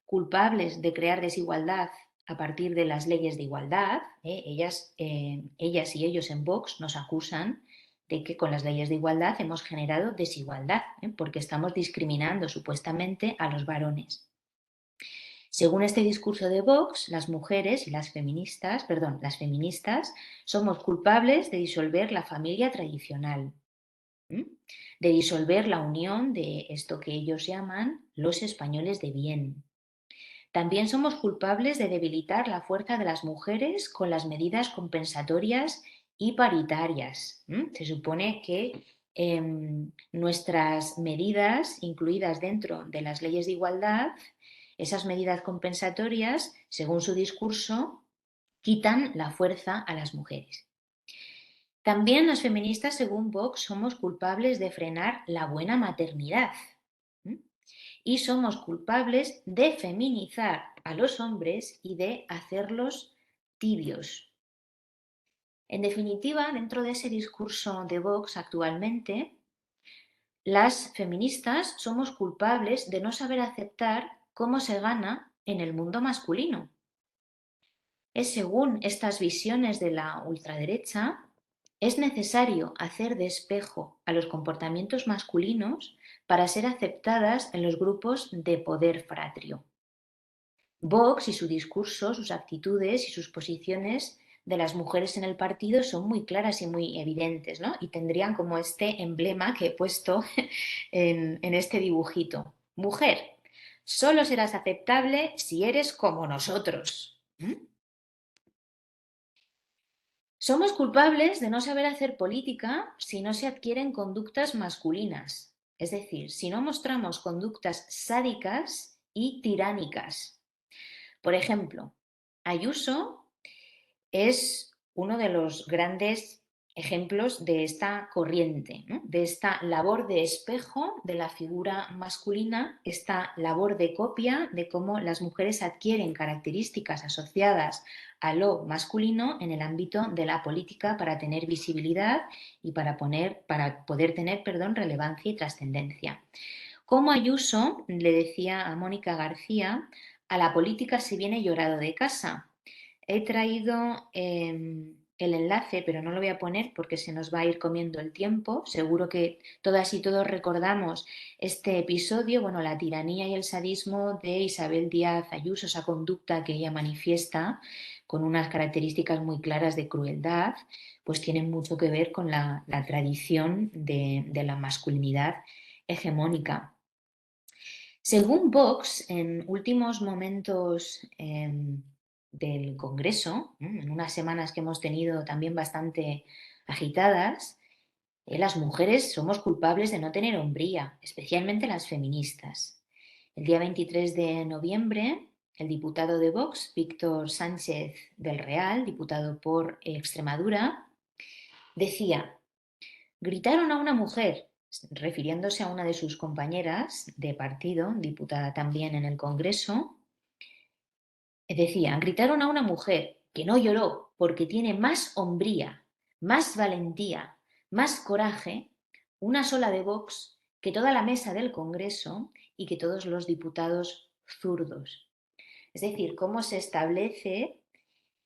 culpables de crear desigualdad a partir de las leyes de igualdad. Ellas y ellos en Vox nos acusan de que con las leyes de igualdad hemos generado desigualdad, porque estamos discriminando supuestamente a los varones. Según este discurso de Vox, las mujeres y las feministas somos culpables de disolver la familia tradicional, de disolver la unión de esto que ellos llaman los españoles de bien. También somos culpables de debilitar la fuerza de las mujeres con las medidas compensatorias y paritarias. Se supone que nuestras medidas incluidas dentro de las leyes de igualdad, esas medidas compensatorias, según su discurso, quitan la fuerza a las mujeres. También las feministas, según Vox, somos culpables de frenar la buena maternidad. Y somos culpables de feminizar a los hombres y de hacerlos tibios. En definitiva, dentro de ese discurso de Vox actualmente, las feministas somos culpables de no saber aceptar cómo se gana en el mundo masculino. Es según estas visiones de la ultraderecha es necesario hacer de espejo a los comportamientos masculinos para ser aceptadas en los grupos de poder fratrio. Vox y su discurso, sus actitudes y sus posiciones de las mujeres en el partido son muy claras y muy evidentes, ¿no? Y tendrían como este emblema que he puesto en este dibujito. Mujer, solo serás aceptable si eres como nosotros. ¿Mm? Somos culpables de no saber hacer política si no se adquieren conductas masculinas, es decir, si no mostramos conductas sádicas y tiránicas. Por ejemplo, Ayuso es uno de los grandes ejemplos de esta corriente, ¿no? De esta labor de espejo de la figura masculina, esta labor de copia de cómo las mujeres adquieren características asociadas a lo masculino en el ámbito de la política para tener visibilidad y para poder tener, relevancia y trascendencia. Como Ayuso le decía a Mónica García, a la política se viene llorado de casa. He traído el enlace, pero no lo voy a poner porque se nos va a ir comiendo el tiempo. Seguro que todas y todos recordamos este episodio, bueno, la tiranía y el sadismo de Isabel Díaz Ayuso, esa conducta que ella manifiesta con unas características muy claras de crueldad, pues tienen mucho que ver con la tradición de la masculinidad hegemónica. Según Vox, en últimos momentos del Congreso, en unas semanas que hemos tenido también bastante agitadas, las mujeres somos culpables de no tener hombría, especialmente las feministas. El día 23 de noviembre, el diputado de Vox, Víctor Sánchez del Real, diputado por Extremadura, decía: gritaron a una mujer, refiriéndose a una de sus compañeras de partido, diputada también en el Congreso, decía, gritaron a una mujer que no lloró porque tiene más hombría, más valentía, más coraje, una sola de Vox, que toda la mesa del Congreso y que todos los diputados zurdos. Es decir, cómo se establece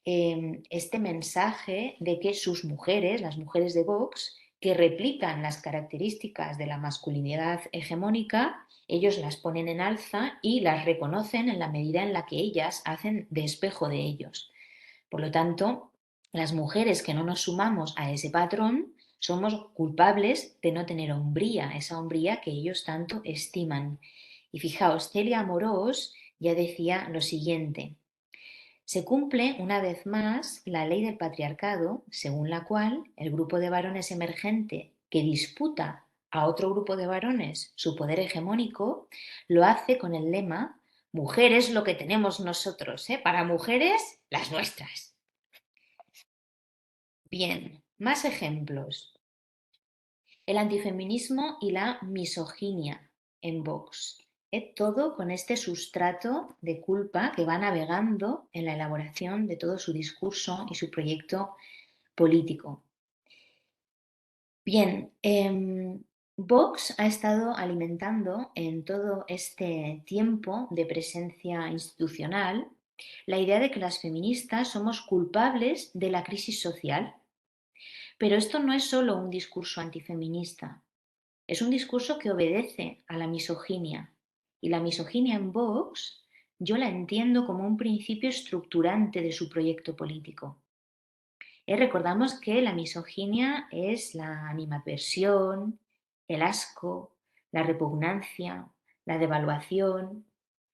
este mensaje de que sus mujeres, las mujeres de Vox, que replican las características de la masculinidad hegemónica, ellos las ponen en alza y las reconocen en la medida en la que ellas hacen de espejo de ellos. Por lo tanto, las mujeres que no nos sumamos a ese patrón somos culpables de no tener hombría, esa hombría que ellos tanto estiman. Y fijaos, Celia Amorós ya decía lo siguiente: se cumple una vez más la ley del patriarcado, según la cual el grupo de varones emergente que disputa a otro grupo de varones su poder hegemónico, lo hace con el lema mujeres lo que tenemos nosotros, para mujeres las nuestras. Bien, más ejemplos. El antifeminismo y la misoginia en Vox. Todo con este sustrato de culpa que va navegando en la elaboración de todo su discurso y su proyecto político. Bien, Vox ha estado alimentando en todo este tiempo de presencia institucional la idea de que las feministas somos culpables de la crisis social. Pero esto no es solo un discurso antifeminista. Es un discurso que obedece a la misoginia. Y la misoginia en Vox yo la entiendo como un principio estructurante de su proyecto político. Recordamos que la misoginia es la animadversión, el asco, la repugnancia, la devaluación,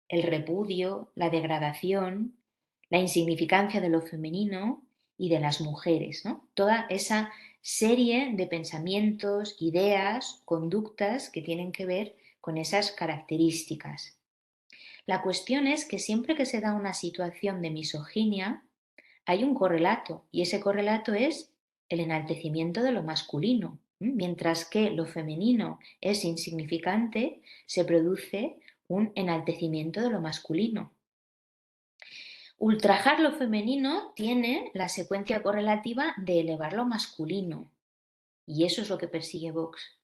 el repudio, la degradación, la insignificancia de lo femenino y de las mujeres, ¿no? Toda esa serie de pensamientos, ideas, conductas que tienen que ver con esas características. La cuestión es que siempre que se da una situación de misoginia, hay un correlato y ese correlato es el enaltecimiento de lo masculino. Mientras que lo femenino es insignificante, se produce un enaltecimiento de lo masculino. Ultrajar lo femenino tiene la secuencia correlativa de elevar lo masculino. Y eso es lo que persigue Vox.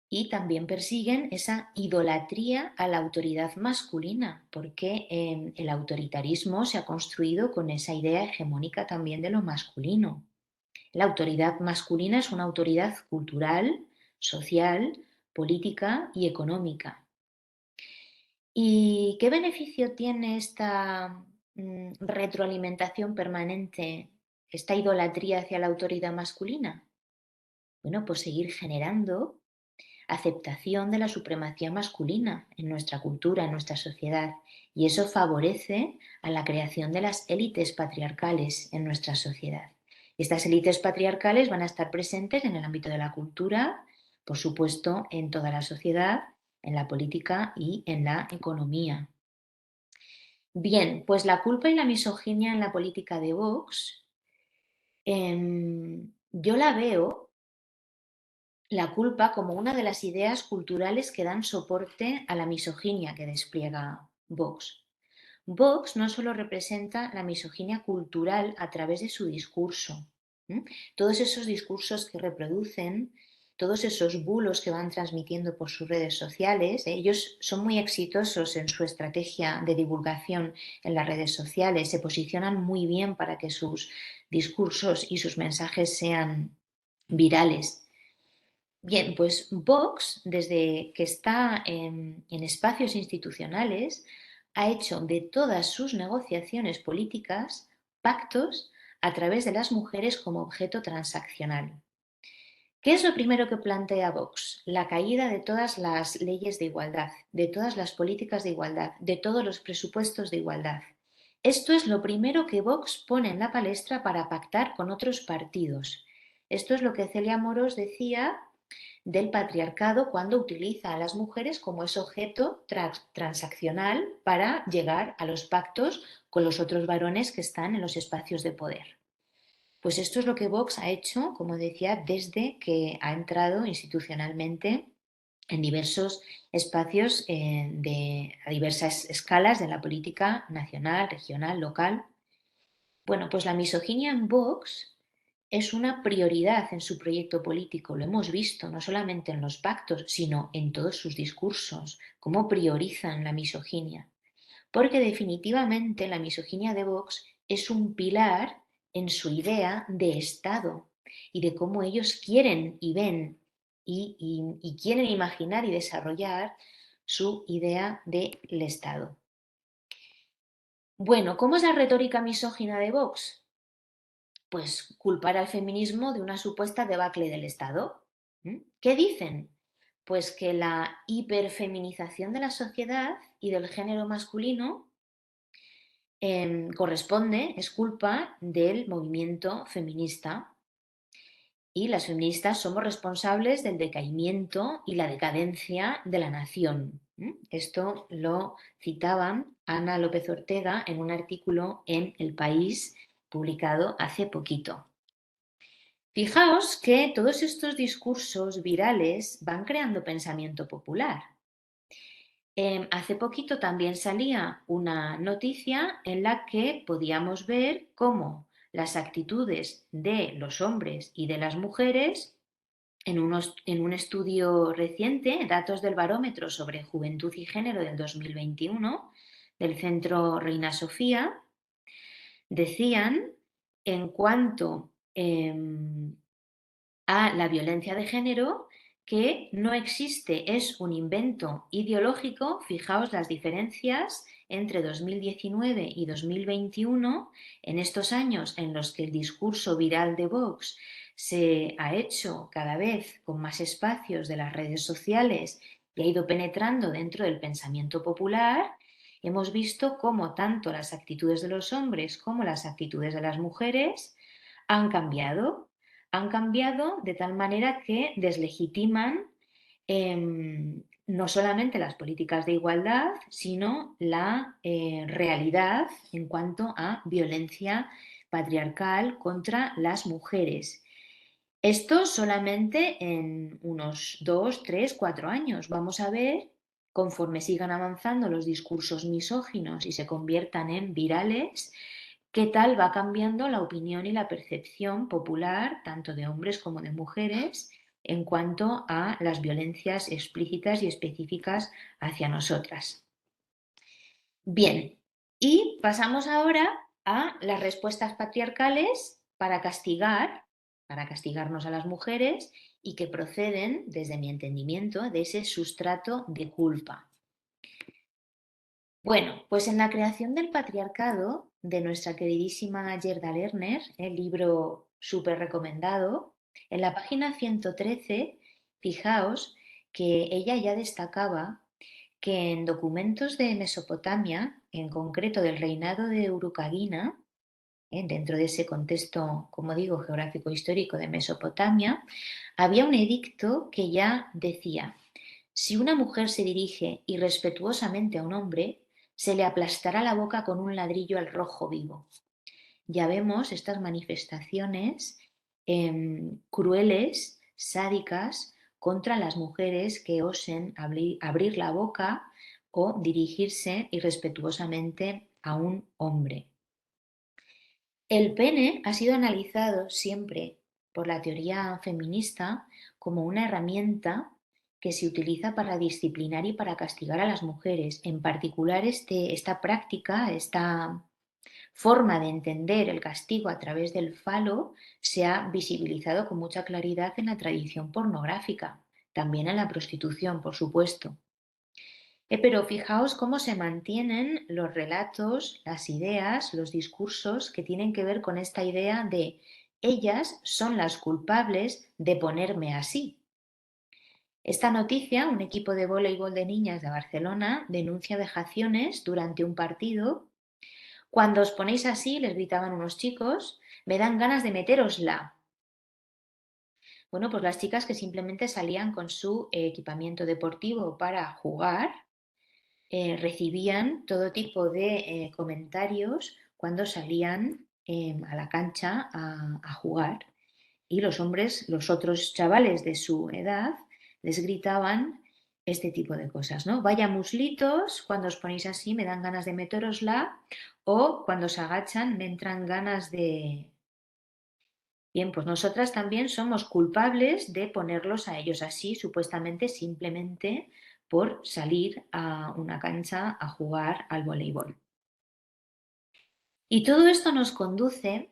Y también persiguen esa idolatría a la autoridad masculina, porque el autoritarismo se ha construido con esa idea hegemónica también de lo masculino. La autoridad masculina es una autoridad cultural, social, política y económica. ¿Y qué beneficio tiene esta retroalimentación permanente, esta idolatría hacia la autoridad masculina? Bueno, pues seguir generando aceptación de la supremacía masculina en nuestra cultura, en nuestra sociedad, y eso favorece a la creación de las élites patriarcales en nuestra sociedad. Estas élites patriarcales van a estar presentes en el ámbito de la cultura, por supuesto, en toda la sociedad, en la política y en la economía. Bien, pues la culpa y la misoginia en la política de Vox, yo la veo, la culpa, como una de las ideas culturales que dan soporte a la misoginia que despliega Vox. Vox no solo representa la misoginia cultural a través de su discurso, ¿m? Todos esos discursos que reproducen, todos esos bulos que van transmitiendo por sus redes sociales, ellos son muy exitosos en su estrategia de divulgación en las redes sociales, se posicionan muy bien para que sus discursos y sus mensajes sean virales. Bien, pues Vox, desde que está en espacios institucionales, ha hecho de todas sus negociaciones políticas pactos a través de las mujeres como objeto transaccional. ¿Qué es lo primero que plantea Vox? La caída de todas las leyes de igualdad, de todas las políticas de igualdad, de todos los presupuestos de igualdad. Esto es lo primero que Vox pone en la palestra para pactar con otros partidos. Esto es lo que Celia Moros decía del patriarcado cuando utiliza a las mujeres como ese objeto transaccional para llegar a los pactos con los otros varones que están en los espacios de poder. Pues esto es lo que Vox ha hecho, como decía, desde que ha entrado institucionalmente en diversos espacios a diversas escalas de la política nacional, regional, local. Bueno, pues la misoginia en Vox es una prioridad en su proyecto político. Lo hemos visto no solamente en los pactos, sino en todos sus discursos, cómo priorizan la misoginia. Porque definitivamente la misoginia de Vox es un pilar en su idea de Estado y de cómo ellos quieren y ven y quieren imaginar y desarrollar su idea del Estado. Bueno, ¿cómo es la retórica misógina de Vox? Pues culpar al feminismo de una supuesta debacle del Estado. ¿Qué dicen? Pues que la hiperfeminización de la sociedad y del género masculino corresponde, es culpa del movimiento feminista. Y las feministas somos responsables del decaimiento y la decadencia de la nación. Esto lo citaban Ana López Ortega en un artículo en El País publicado hace poquito. Fijaos que todos estos discursos virales van creando pensamiento popular. Hace poquito también salía una noticia en la que podíamos ver cómo las actitudes de los hombres y de las mujeres en un estudio reciente, datos del Barómetro sobre Juventud y Género del 2021, del Centro Reina Sofía, decían en cuanto a la violencia de género que no existe, es un invento ideológico. Fijaos las diferencias entre 2019 y 2021, en estos años en los que el discurso viral de Vox se ha hecho cada vez con más espacios de las redes sociales y ha ido penetrando dentro del pensamiento popular. Hemos visto cómo tanto las actitudes de los hombres como las actitudes de las mujeres han cambiado de tal manera que deslegitiman no solamente las políticas de igualdad, sino la realidad en cuanto a violencia patriarcal contra las mujeres. Esto solamente en unos 2, 3, 4 años. Vamos a ver, conforme sigan avanzando los discursos misóginos y se conviertan en virales, qué tal va cambiando la opinión y la percepción popular, tanto de hombres como de mujeres, en cuanto a las violencias explícitas y específicas hacia nosotras. Bien, y pasamos ahora a las respuestas patriarcales para castigar para castigarnos a las mujeres y que proceden, desde mi entendimiento, de ese sustrato de culpa. Bueno, pues en la creación del patriarcado de nuestra queridísima Gerda Lerner, el libro súper recomendado, en la página 113, fijaos que ella ya destacaba que en documentos de Mesopotamia, en concreto del reinado de Urukagina, dentro de ese contexto, como digo, geográfico histórico de Mesopotamia, había un edicto que ya decía: si una mujer se dirige irrespetuosamente a un hombre, se le aplastará la boca con un ladrillo al rojo vivo. Ya vemos estas manifestaciones crueles, sádicas, contra las mujeres que osen abrir la boca o dirigirse irrespetuosamente a un hombre. El pene ha sido analizado siempre por la teoría feminista como una herramienta que se utiliza para disciplinar y para castigar a las mujeres. En particular, esta práctica, esta forma de entender el castigo a través del falo se ha visibilizado con mucha claridad en la tradición pornográfica, también en la prostitución, por supuesto. Pero fijaos cómo se mantienen los relatos, las ideas, los discursos que tienen que ver con esta idea de ellas son las culpables de ponerme así. Esta noticia, un equipo de voleibol de niñas de Barcelona denuncia vejaciones durante un partido. Cuando os ponéis así, les gritaban unos chicos, me dan ganas de meterosla. Bueno, pues las chicas que simplemente salían con su equipamiento deportivo para jugar, recibían todo tipo de comentarios cuando salían a la cancha a jugar, y los hombres, los otros chavales de su edad, les gritaban este tipo de cosas, ¿no? Vaya muslitos, cuando os ponéis así me dan ganas de meterosla, o cuando se agachan me entran ganas de... Bien, pues nosotras también somos culpables de ponerlos a ellos así, supuestamente simplemente por salir a una cancha a jugar al voleibol. Y todo esto nos conduce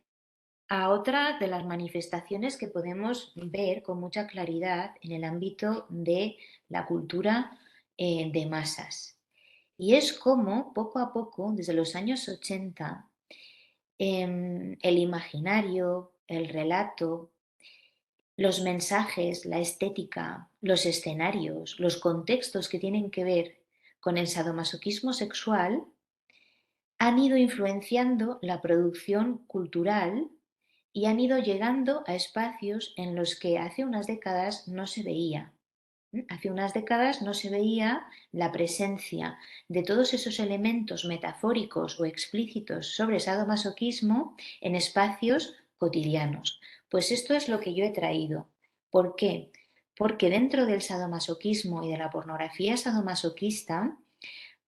a otra de las manifestaciones que podemos ver con mucha claridad en el ámbito de la cultura de masas. Y es como poco a poco, desde los años 80, el imaginario, el relato, los mensajes, la estética, los escenarios, los contextos que tienen que ver con el sadomasoquismo sexual han ido influenciando la producción cultural y han ido llegando a espacios en los que hace unas décadas no se veía. Hace unas décadas no se veía la presencia de todos esos elementos metafóricos o explícitos sobre sadomasoquismo en espacios cotidianos. Pues esto es lo que yo he traído. ¿Por qué? Porque dentro del sadomasoquismo y de la pornografía sadomasoquista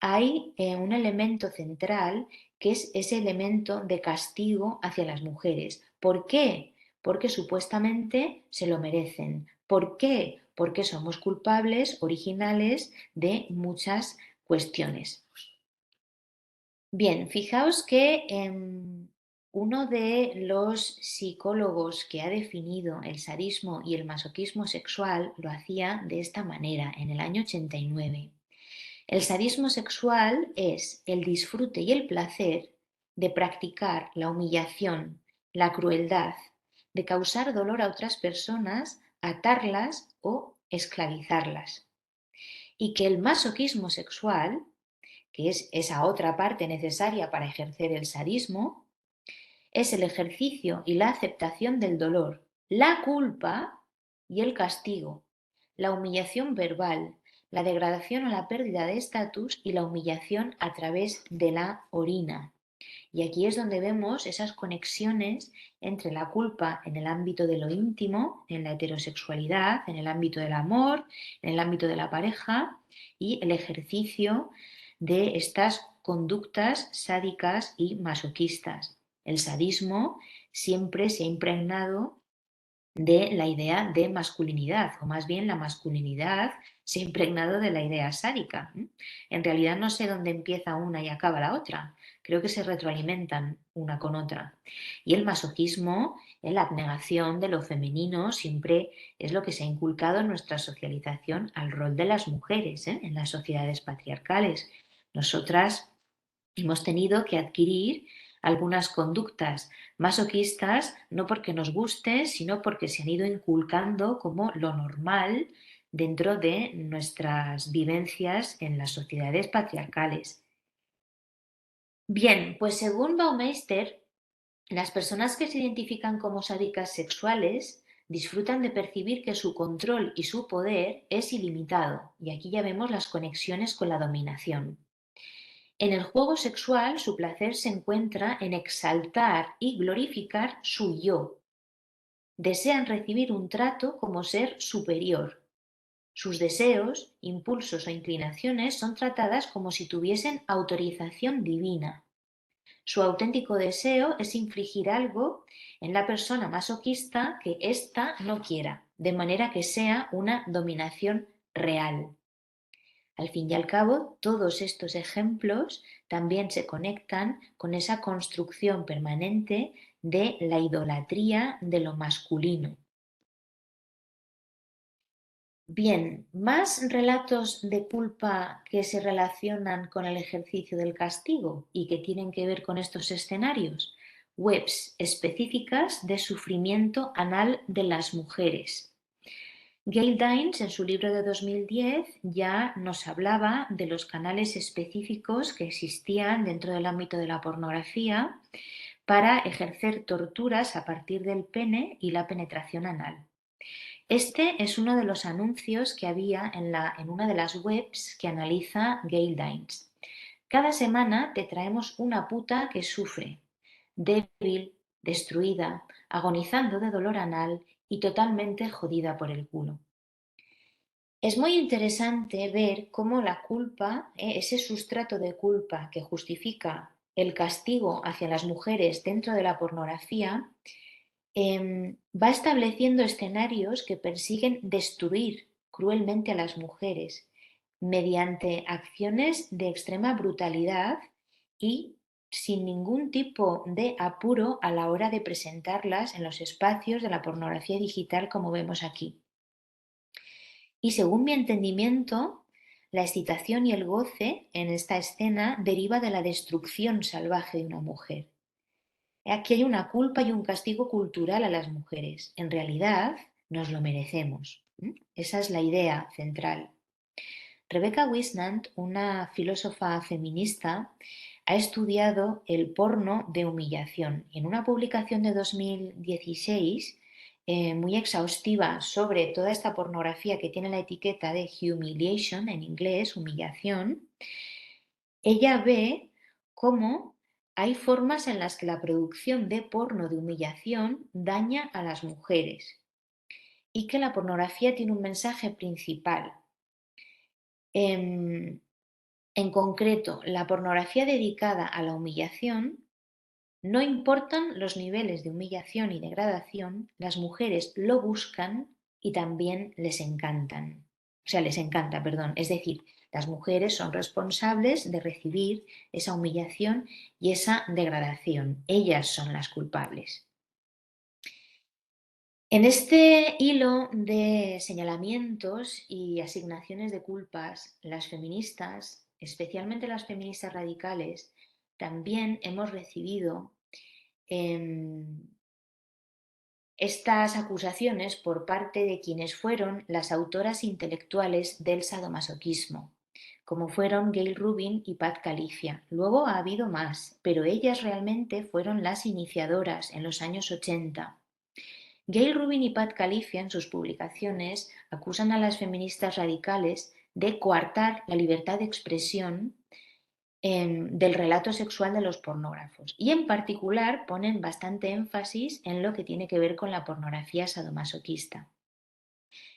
hay un elemento central que es ese elemento de castigo hacia las mujeres. ¿Por qué? Porque supuestamente se lo merecen. ¿Por qué? Porque somos culpables originales de muchas cuestiones. Bien, fijaos que uno de los psicólogos que ha definido el sadismo y el masoquismo sexual lo hacía de esta manera, en el año 89. El sadismo sexual es el disfrute y el placer de practicar la humillación, la crueldad, de causar dolor a otras personas, atarlas o esclavizarlas. Y que el masoquismo sexual, que es esa otra parte necesaria para ejercer el sadismo, es el ejercicio y la aceptación del dolor, la culpa y el castigo, la humillación verbal, la degradación o la pérdida de estatus y la humillación a través de la orina. Y aquí es donde vemos esas conexiones entre la culpa en el ámbito de lo íntimo, en la heterosexualidad, en el ámbito del amor, en el ámbito de la pareja, y el ejercicio de estas conductas sádicas y masoquistas. El sadismo siempre se ha impregnado de la idea de masculinidad, o más bien la masculinidad se ha impregnado de la idea sádica. En realidad no sé dónde empieza una y acaba la otra, creo que se retroalimentan una con otra. Y el masoquismo La abnegación de lo femenino siempre es lo que se ha inculcado en nuestra socialización al rol de las mujeres, en las sociedades patriarcales. Nosotras hemos tenido que adquirir algunas conductas masoquistas, no porque nos guste, sino porque se han ido inculcando como lo normal dentro de nuestras vivencias en las sociedades patriarcales. Bien, pues según Baumeister, las personas que se identifican como sádicas sexuales disfrutan de percibir que su control y su poder es ilimitado, y aquí ya vemos las conexiones con la dominación. En el juego sexual, su placer se encuentra en exaltar y glorificar su yo. Desean recibir un trato como ser superior. Sus deseos, impulsos o inclinaciones son tratadas como si tuviesen autorización divina. Su auténtico deseo es infligir algo en la persona masoquista que ésta no quiera, de manera que sea una dominación real. Al fin y al cabo, todos estos ejemplos también se conectan con esa construcción permanente de la idolatría de lo masculino. Bien, más relatos de culpa que se relacionan con el ejercicio del castigo y que tienen que ver con estos escenarios. Webs específicas de sufrimiento anal de las mujeres. Gail Dines, en su libro de 2010, ya nos hablaba de los canales específicos que existían dentro del ámbito de la pornografía para ejercer torturas a partir del pene y la penetración anal. Este es uno de los anuncios que había en una de las webs que analiza Gail Dines. Cada semana te traemos una puta que sufre, débil, destruida, agonizando de dolor anal y totalmente jodida por el culo. Es muy interesante ver cómo la culpa, ese sustrato de culpa que justifica el castigo hacia las mujeres dentro de la pornografía, va estableciendo escenarios que persiguen destruir cruelmente a las mujeres mediante acciones de extrema brutalidad y sin ningún tipo de apuro a la hora de presentarlas en los espacios de la pornografía digital como vemos aquí. Y según mi entendimiento, la excitación y el goce en esta escena deriva de la destrucción salvaje de una mujer. Aquí hay una culpa y un castigo cultural a las mujeres. En realidad, nos lo merecemos. Esa es la idea central. Rebecca Wisnant, una filósofa feminista, ha estudiado el porno de humillación. En una publicación de 2016, muy exhaustiva sobre toda esta pornografía que tiene la etiqueta de humiliation, en inglés, humillación, ella ve cómo hay formas en las que la producción de porno de humillación daña a las mujeres y que la pornografía tiene un mensaje principal. En concreto, la pornografía dedicada a la humillación, no importan los niveles de humillación y degradación, las mujeres lo buscan y también les encantan. O sea, les encanta, perdón. Es decir, las mujeres son responsables de recibir esa humillación y esa degradación. Ellas son las culpables. En este hilo de señalamientos y asignaciones de culpas, las feministas, especialmente las feministas radicales, también hemos recibido estas acusaciones por parte de quienes fueron las autoras intelectuales del sadomasoquismo, como fueron Gail Rubin y Pat Califia. Luego ha habido más, pero ellas realmente fueron las iniciadoras en los años 80. Gail Rubin y Pat Califia en sus publicaciones acusan a las feministas radicales de coartar la libertad de expresión del relato sexual de los pornógrafos y en particular ponen bastante énfasis en lo que tiene que ver con la pornografía sadomasoquista.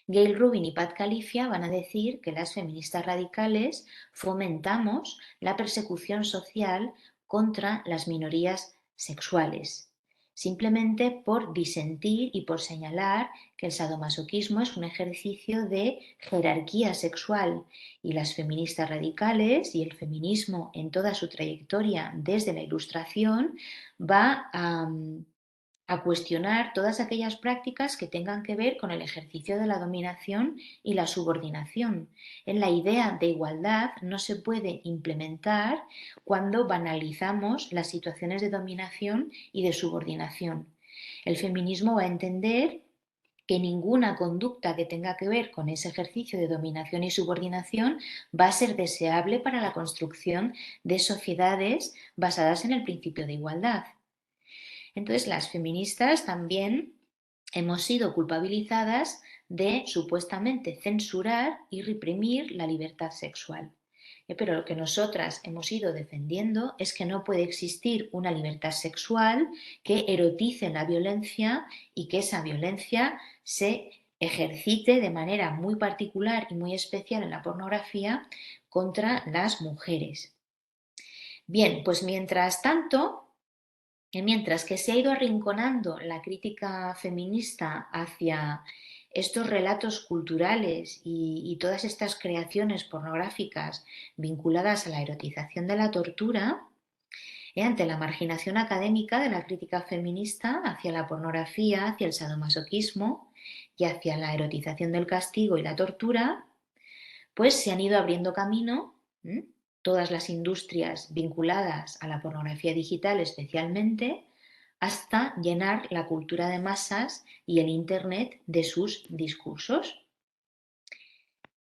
Gail Rubin y Pat Califia van a decir que las feministas radicales fomentamos la persecución social contra las minorías sexuales, simplemente por disentir y por señalar que el sadomasoquismo es un ejercicio de jerarquía sexual y las feministas radicales y el feminismo en toda su trayectoria desde la Ilustración va a a cuestionar todas aquellas prácticas que tengan que ver con el ejercicio de la dominación y la subordinación. En la idea de igualdad no se puede implementar cuando banalizamos las situaciones de dominación y de subordinación. El feminismo va a entender que ninguna conducta que tenga que ver con ese ejercicio de dominación y subordinación va a ser deseable para la construcción de sociedades basadas en el principio de igualdad. Entonces, las feministas también hemos sido culpabilizadas de supuestamente censurar y reprimir la libertad sexual. Pero lo que nosotras hemos ido defendiendo es que no puede existir una libertad sexual que erotice la violencia y que esa violencia se ejercite de manera muy particular y muy especial en la pornografía contra las mujeres. Bien, pues mientras tanto, mientras que se ha ido arrinconando la crítica feminista hacia estos relatos culturales y todas estas creaciones pornográficas vinculadas a la erotización de la tortura, ante la marginación académica de la crítica feminista hacia la pornografía, hacia el sadomasoquismo y hacia la erotización del castigo y la tortura, pues se han ido abriendo camino todas las industrias vinculadas a la pornografía digital especialmente, hasta llenar la cultura de masas y el Internet de sus discursos.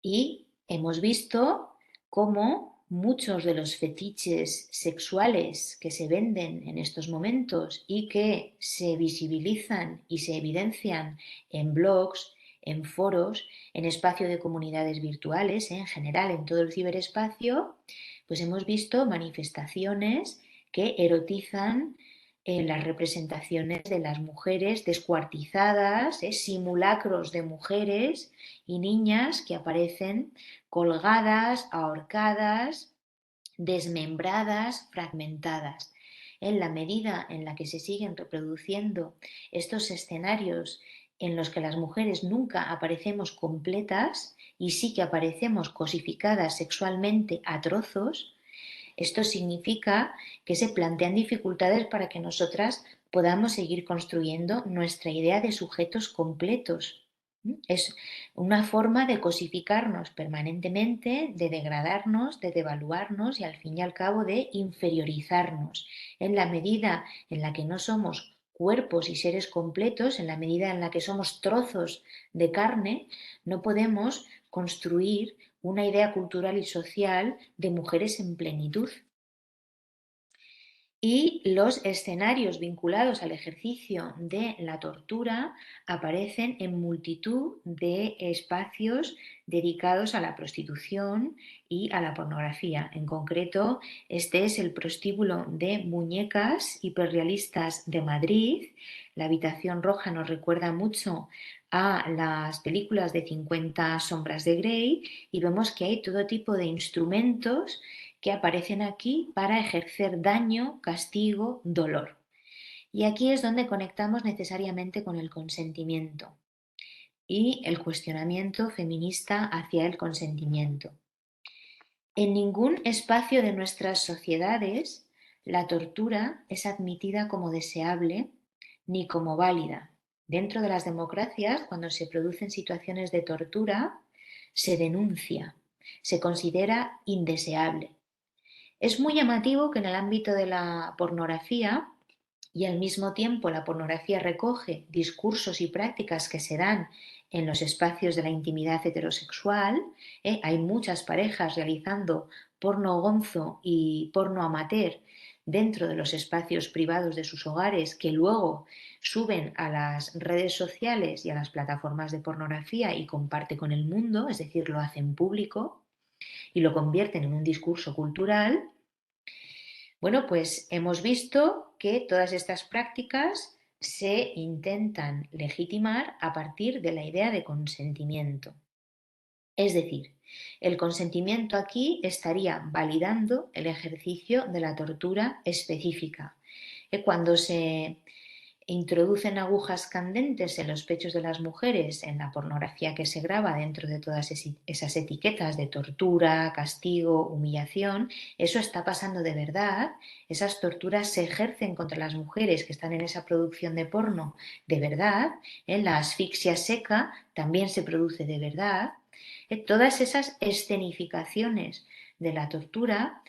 Y hemos visto cómo muchos de los fetiches sexuales que se venden en estos momentos y que se visibilizan y se evidencian en blogs, en foros, en espacio de comunidades virtuales, en general en todo el ciberespacio, pues hemos visto manifestaciones que erotizan las representaciones de las mujeres descuartizadas, simulacros de mujeres y niñas que aparecen colgadas, ahorcadas, desmembradas, fragmentadas. En la medida en la que se siguen reproduciendo estos escenarios en los que las mujeres nunca aparecemos completas y sí que aparecemos cosificadas sexualmente a trozos, esto significa que se plantean dificultades para que nosotras podamos seguir construyendo nuestra idea de sujetos completos. Es una forma de cosificarnos permanentemente, de degradarnos, de devaluarnos y al fin y al cabo de inferiorizarnos. En la medida en la que no somos cuerpos y seres completos, en la medida en la que somos trozos de carne, no podemos construir una idea cultural y social de mujeres en plenitud. Y los escenarios vinculados al ejercicio de la tortura aparecen en multitud de espacios dedicados a la prostitución y a la pornografía. En concreto, este es el prostíbulo de muñecas hiperrealistas de Madrid. La habitación roja nos recuerda mucho a las películas de 50 sombras de Grey y vemos que hay todo tipo de instrumentos que aparecen aquí para ejercer daño, castigo, dolor. Y aquí es donde conectamos necesariamente con el consentimiento y el cuestionamiento feminista hacia el consentimiento. En ningún espacio de nuestras sociedades la tortura es admitida como deseable ni como válida. Dentro de las democracias, cuando se producen situaciones de tortura, se denuncia, se considera indeseable. Es muy llamativo que en el ámbito de la pornografía, y al mismo tiempo la pornografía recoge discursos y prácticas que se dan en los espacios de la intimidad heterosexual, hay muchas parejas realizando porno gonzo y porno amateur dentro de los espacios privados de sus hogares que luego suben a las redes sociales y a las plataformas de pornografía y comparte con el mundo, es decir, lo hacen público y lo convierten en un discurso cultural. Bueno, pues hemos visto que todas estas prácticas se intentan legitimar a partir de la idea de consentimiento. Es decir, el consentimiento aquí estaría validando el ejercicio de la tortura específica. Cuando se introducen agujas candentes en los pechos de las mujeres en la pornografía que se graba dentro de todas esas etiquetas de tortura, castigo, humillación. Eso está pasando de verdad. Esas torturas se ejercen contra las mujeres que están en esa producción de porno de verdad. La asfixia seca también se produce de verdad. Todas esas escenificaciones de la tortura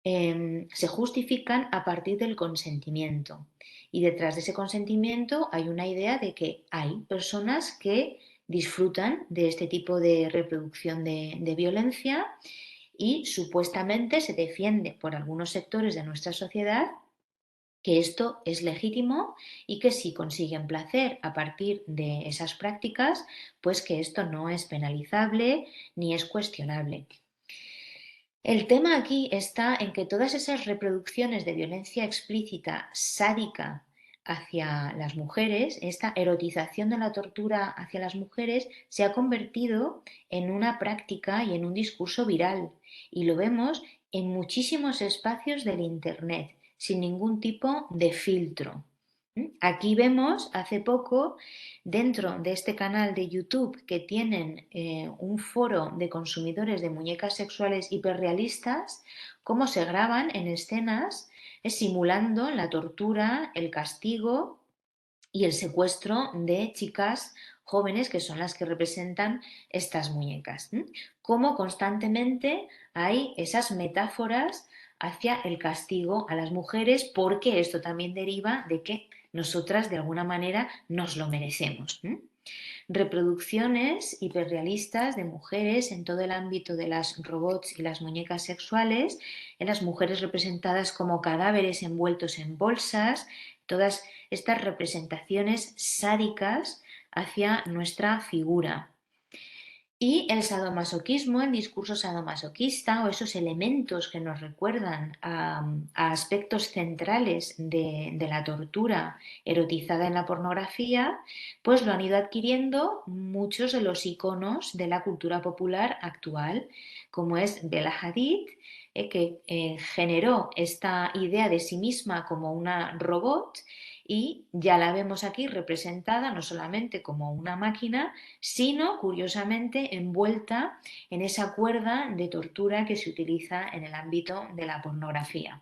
se justifican a partir del consentimiento. Y detrás de ese consentimiento hay una idea de que hay personas que disfrutan de este tipo de reproducción de violencia y supuestamente se defiende por algunos sectores de nuestra sociedad que esto es legítimo y que si consiguen placer a partir de esas prácticas, pues que esto no es penalizable ni es cuestionable. El tema aquí está en que todas esas reproducciones de violencia explícita, sádica hacia las mujeres, esta erotización de la tortura hacia las mujeres, se ha convertido en una práctica y en un discurso viral. Y lo vemos en muchísimos espacios del Internet, sin ningún tipo de filtro. Aquí vemos hace poco, dentro de este canal de YouTube, que tienen un foro de consumidores de muñecas sexuales hiperrealistas, cómo se graban en escenas simulando la tortura, el castigo y el secuestro de chicas jóvenes que son las que representan estas muñecas. Cómo constantemente hay esas metáforas hacia el castigo a las mujeres, porque esto también deriva de que nosotras de alguna manera nos lo merecemos. Reproducciones hiperrealistas de mujeres en todo el ámbito de las robots y las muñecas sexuales, en las mujeres representadas como cadáveres envueltos en bolsas, todas estas representaciones sádicas hacia nuestra figura. Y el sadomasoquismo, el discurso sadomasoquista o esos elementos que nos recuerdan a aspectos centrales de la tortura erotizada en la pornografía, pues lo han ido adquiriendo muchos de los iconos de la cultura popular actual, como es Bella Hadid, que generó esta idea de sí misma como una robot y ya la vemos aquí representada no solamente como una máquina, sino curiosamente envuelta en esa cuerda de tortura que se utiliza en el ámbito de la pornografía.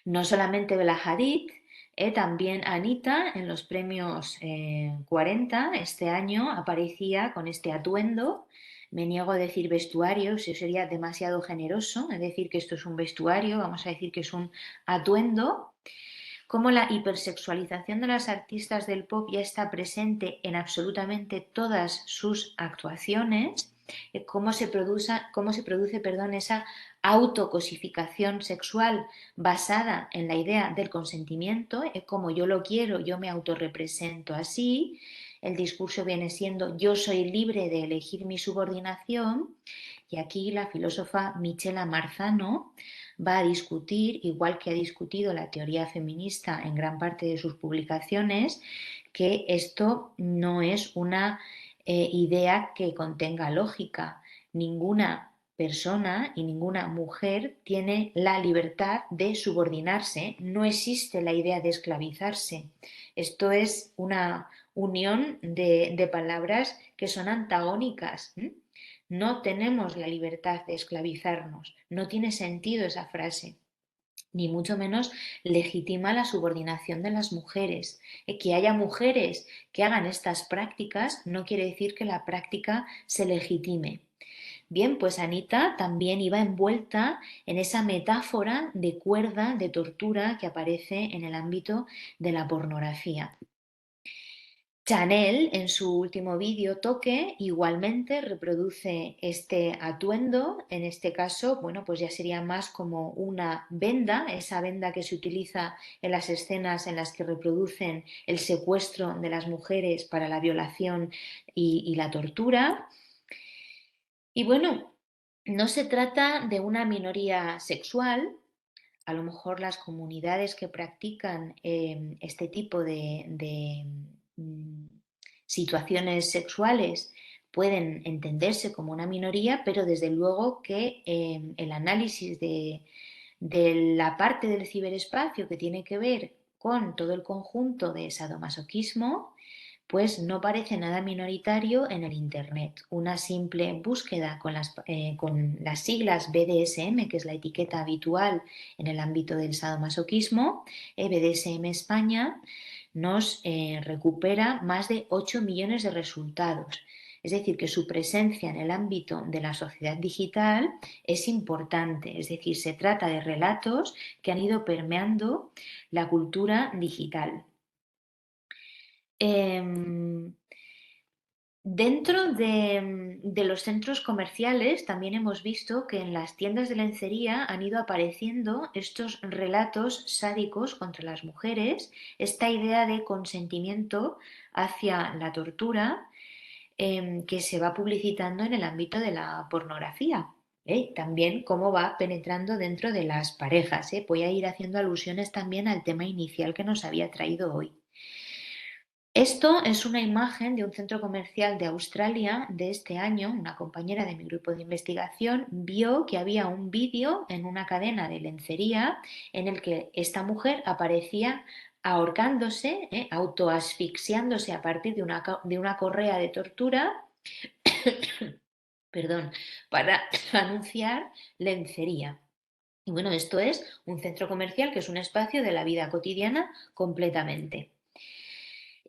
No solamente Bella Hadid, también Anita en los premios 40 este año aparecía con este atuendo. Me niego a decir vestuario, eso sería demasiado generoso, es decir que esto es un vestuario, vamos a decir que es un atuendo. Cómo la hipersexualización de las artistas del pop ya está presente en absolutamente todas sus actuaciones, cómo se produce esa autocosificación sexual basada en la idea del consentimiento, como yo lo quiero, yo me autorrepresento así, el discurso viene siendo yo soy libre de elegir mi subordinación, y aquí la filósofa Michela Marzano va a discutir, igual que ha discutido la teoría feminista en gran parte de sus publicaciones, que esto no es una idea que contenga lógica. Ninguna persona y ninguna mujer tiene la libertad de subordinarse, no existe la idea de esclavizarse. Esto es una unión de palabras que son antagónicas. No tenemos la libertad de esclavizarnos, no tiene sentido esa frase, ni mucho menos legitima la subordinación de las mujeres. Que haya mujeres que hagan estas prácticas no quiere decir que la práctica se legitime. Bien, pues Anita también iba envuelta en esa metáfora de cuerda, de tortura que aparece en el ámbito de la pornografía. Chanel, en su último vídeo Toque, igualmente reproduce este atuendo. En este caso, bueno, pues ya sería más como una venda, esa venda que se utiliza en las escenas en las que reproducen el secuestro de las mujeres para la violación y la tortura. Y bueno, no se trata de una minoría sexual. A lo mejor las comunidades que practican este tipo de situaciones sexuales pueden entenderse como una minoría, pero desde luego que el análisis de la parte del ciberespacio que tiene que ver con todo el conjunto de sadomasoquismo, pues no parece nada minoritario en el Internet. Una simple búsqueda con las siglas BDSM, que es la etiqueta habitual en el ámbito del sadomasoquismo, BDSM España, nos recupera más de 8 millones de resultados. Es decir, que su presencia en el ámbito de la sociedad digital es importante. Es decir, se trata de relatos que han ido permeando la cultura digital. Dentro de los centros comerciales también hemos visto que en las tiendas de lencería han ido apareciendo estos relatos sádicos contra las mujeres, esta idea de consentimiento hacia la tortura que se va publicitando en el ámbito de la pornografía. También cómo va penetrando dentro de las parejas. Voy a ir haciendo alusiones también al tema inicial que nos había traído hoy. Esto es una imagen de un centro comercial de Australia de este año. Una compañera de mi grupo de investigación vio que había un vídeo en una cadena de lencería en el que esta mujer aparecía ahorcándose, autoasfixiándose a partir de una correa de tortura perdón, para anunciar lencería. Y bueno, esto es un centro comercial que es un espacio de la vida cotidiana completamente.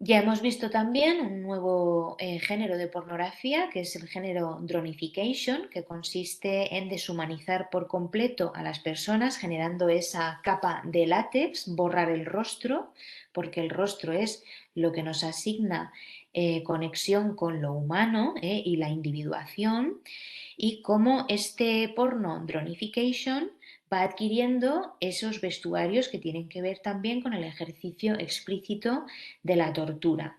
Ya hemos visto también un nuevo género de pornografía, que es el género dronification, que consiste en deshumanizar por completo a las personas, generando esa capa de látex, borrar el rostro, porque el rostro es lo que nos asigna conexión con lo humano y la individuación, y cómo este porno dronification va adquiriendo esos vestuarios que tienen que ver también con el ejercicio explícito de la tortura.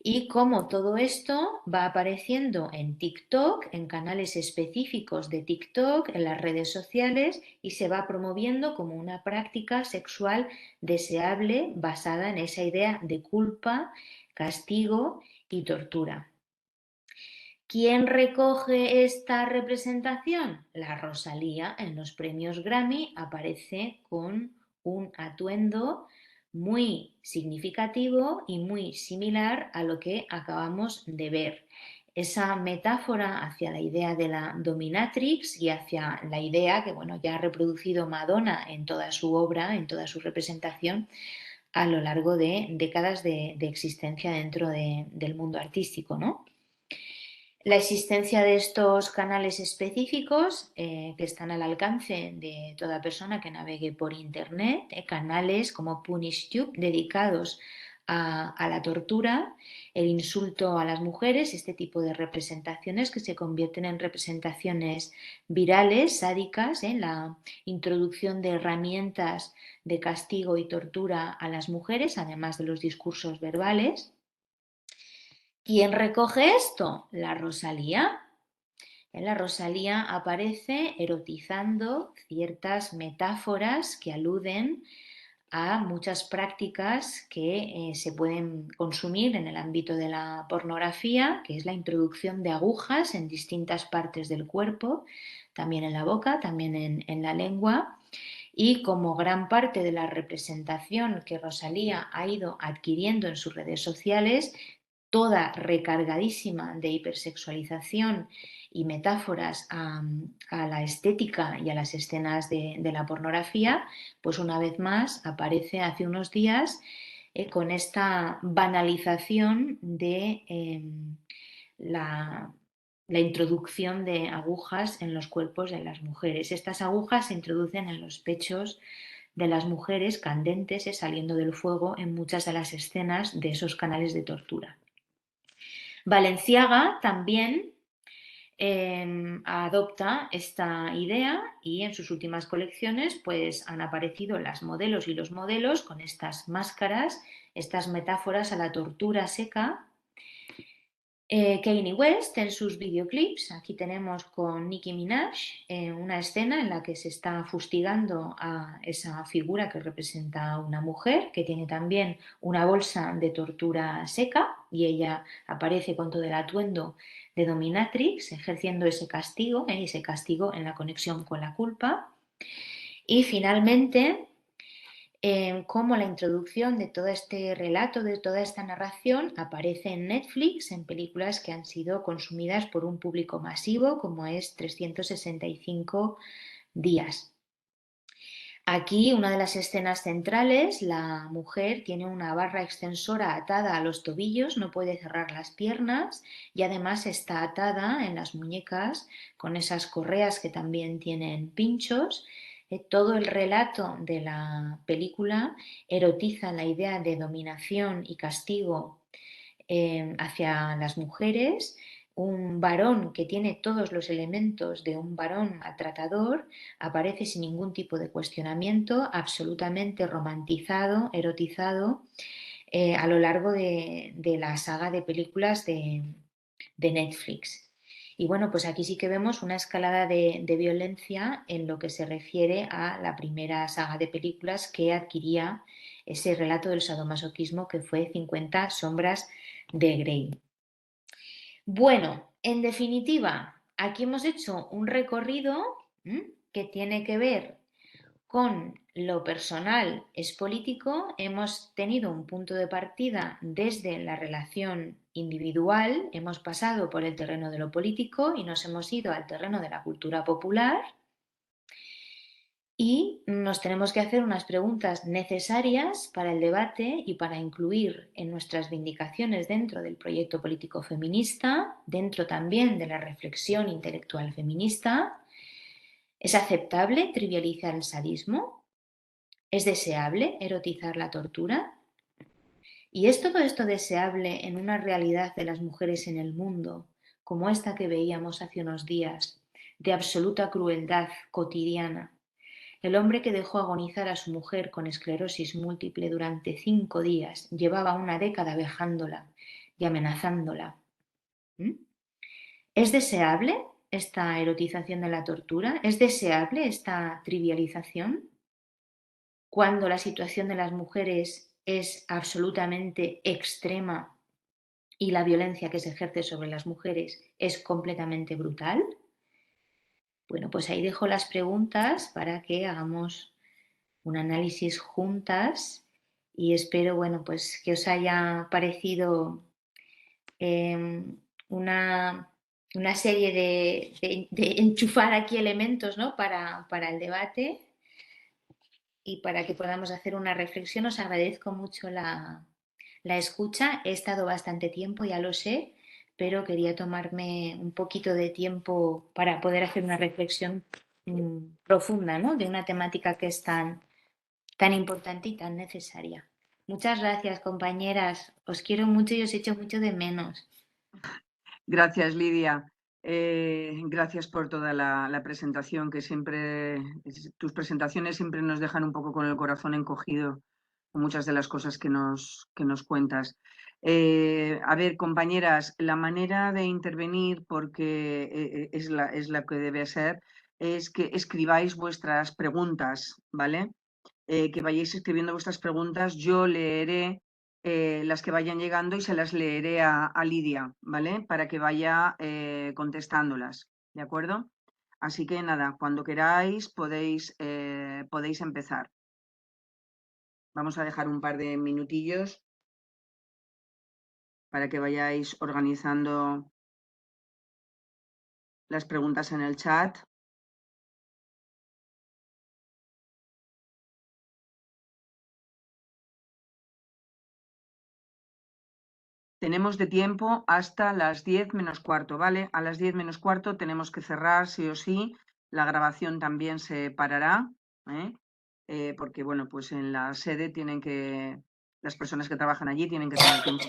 Y cómo todo esto va apareciendo en TikTok, en canales específicos de TikTok, en las redes sociales, y se va promoviendo como una práctica sexual deseable basada en esa idea de culpa, castigo y tortura. ¿Quién recoge esta representación? La Rosalía en los premios Grammy aparece con un atuendo muy significativo y muy similar a lo que acabamos de ver. Esa metáfora hacia la idea de la dominatrix y hacia la idea que ya ha reproducido Madonna en toda su obra, en toda su representación a lo largo de décadas de existencia dentro del mundo artístico, ¿no? La existencia de estos canales específicos que están al alcance de toda persona que navegue por Internet, canales como PunishTube dedicados a la tortura, el insulto a las mujeres, este tipo de representaciones que se convierten en representaciones virales, sádicas, la introducción de herramientas de castigo y tortura a las mujeres, además de los discursos verbales. ¿Quién recoge esto? La Rosalía. La Rosalía aparece erotizando ciertas metáforas que aluden a muchas prácticas que se pueden consumir en el ámbito de la pornografía, que es la introducción de agujas en distintas partes del cuerpo, también en la boca, también en la lengua. Y como gran parte de la representación que Rosalía ha ido adquiriendo en sus redes sociales, toda recargadísima de hipersexualización y metáforas a la estética y a las escenas de la pornografía, pues una vez más aparece hace unos días con esta banalización de la introducción de agujas en los cuerpos de las mujeres. Estas agujas se introducen en los pechos de las mujeres candentes saliendo del fuego en muchas de las escenas de esos canales de tortura. Balenciaga también adopta esta idea y en sus últimas colecciones pues han aparecido las modelos y los modelos con estas máscaras, estas metáforas a la tortura seca. Kanye West en sus videoclips, aquí tenemos con Nicki Minaj una escena en la que se está fustigando a esa figura que representa a una mujer que tiene también una bolsa de tortura seca y ella aparece con todo el atuendo de dominatrix ejerciendo ese castigo en la conexión con la culpa. Y finalmente cómo la introducción de todo este relato, de toda esta narración, aparece en Netflix, en películas que han sido consumidas por un público masivo, como es 365 días. Aquí, una de las escenas centrales, la mujer tiene una barra extensora atada a los tobillos, no puede cerrar las piernas y además está atada en las muñecas con esas correas que también tienen pinchos. Todo el relato de la película erotiza la idea de dominación y castigo hacia las mujeres. Un varón que tiene todos los elementos de un varón maltratador aparece sin ningún tipo de cuestionamiento, absolutamente romantizado, erotizado, a lo largo de la saga de películas de Netflix. Y bueno, pues aquí sí que vemos una escalada de violencia en lo que se refiere a la primera saga de películas que adquiría ese relato del sadomasoquismo, que fue 50 sombras de Grey. Bueno, en definitiva, aquí hemos hecho un recorrido que tiene que ver con lo personal es político. Hemos tenido un punto de partida desde la relación individual, hemos pasado por el terreno de lo político y nos hemos ido al terreno de la cultura popular. Y nos tenemos que hacer unas preguntas necesarias para el debate y para incluir en nuestras vindicaciones dentro del proyecto político feminista, dentro también de la reflexión intelectual feminista. ¿Es aceptable trivializar el sadismo? ¿Es deseable erotizar la tortura? ¿Y es todo esto deseable en una realidad de las mujeres en el mundo, como esta que veíamos hace unos días, de absoluta crueldad cotidiana? El hombre que dejó agonizar a su mujer con esclerosis múltiple durante 5 días llevaba una década vejándola y amenazándola. ¿Es deseable esta erotización de la tortura? ¿Es deseable esta trivialización? Cuando la situación de las mujeres es absolutamente extrema y la violencia que se ejerce sobre las mujeres es completamente brutal. Bueno, pues ahí dejo las preguntas para que hagamos un análisis juntas y espero, bueno, pues que os haya parecido una, una serie de enchufar aquí elementos, ¿no? para el debate y para que podamos hacer una reflexión. Os agradezco mucho la escucha. He estado bastante tiempo, ya lo sé, pero quería tomarme un poquito de tiempo para poder hacer una reflexión profunda, ¿no? De una temática que es tan importante y tan necesaria. Muchas gracias, compañeras. Os quiero mucho y os echo mucho de menos. Gracias, Lidia. Gracias por toda la presentación, que siempre, tus presentaciones siempre nos dejan un poco con el corazón encogido con muchas de las cosas que nos cuentas. A ver, compañeras, la manera de intervenir, porque es la que debe ser, es que escribáis vuestras preguntas, ¿vale? Que vayáis escribiendo vuestras preguntas. Yo leeré las que vayan llegando y se las leeré a Lidia, ¿vale? Para que vaya contestándolas, ¿de acuerdo? Así que nada, cuando queráis podéis empezar. Vamos a dejar un par de minutillos para que vayáis organizando las preguntas en el chat. Tenemos de tiempo hasta las 10 menos cuarto, ¿vale? A las 10 menos cuarto tenemos que cerrar sí o sí. La grabación también se parará, porque, bueno, pues en la sede las personas que trabajan allí tienen que tener tiempo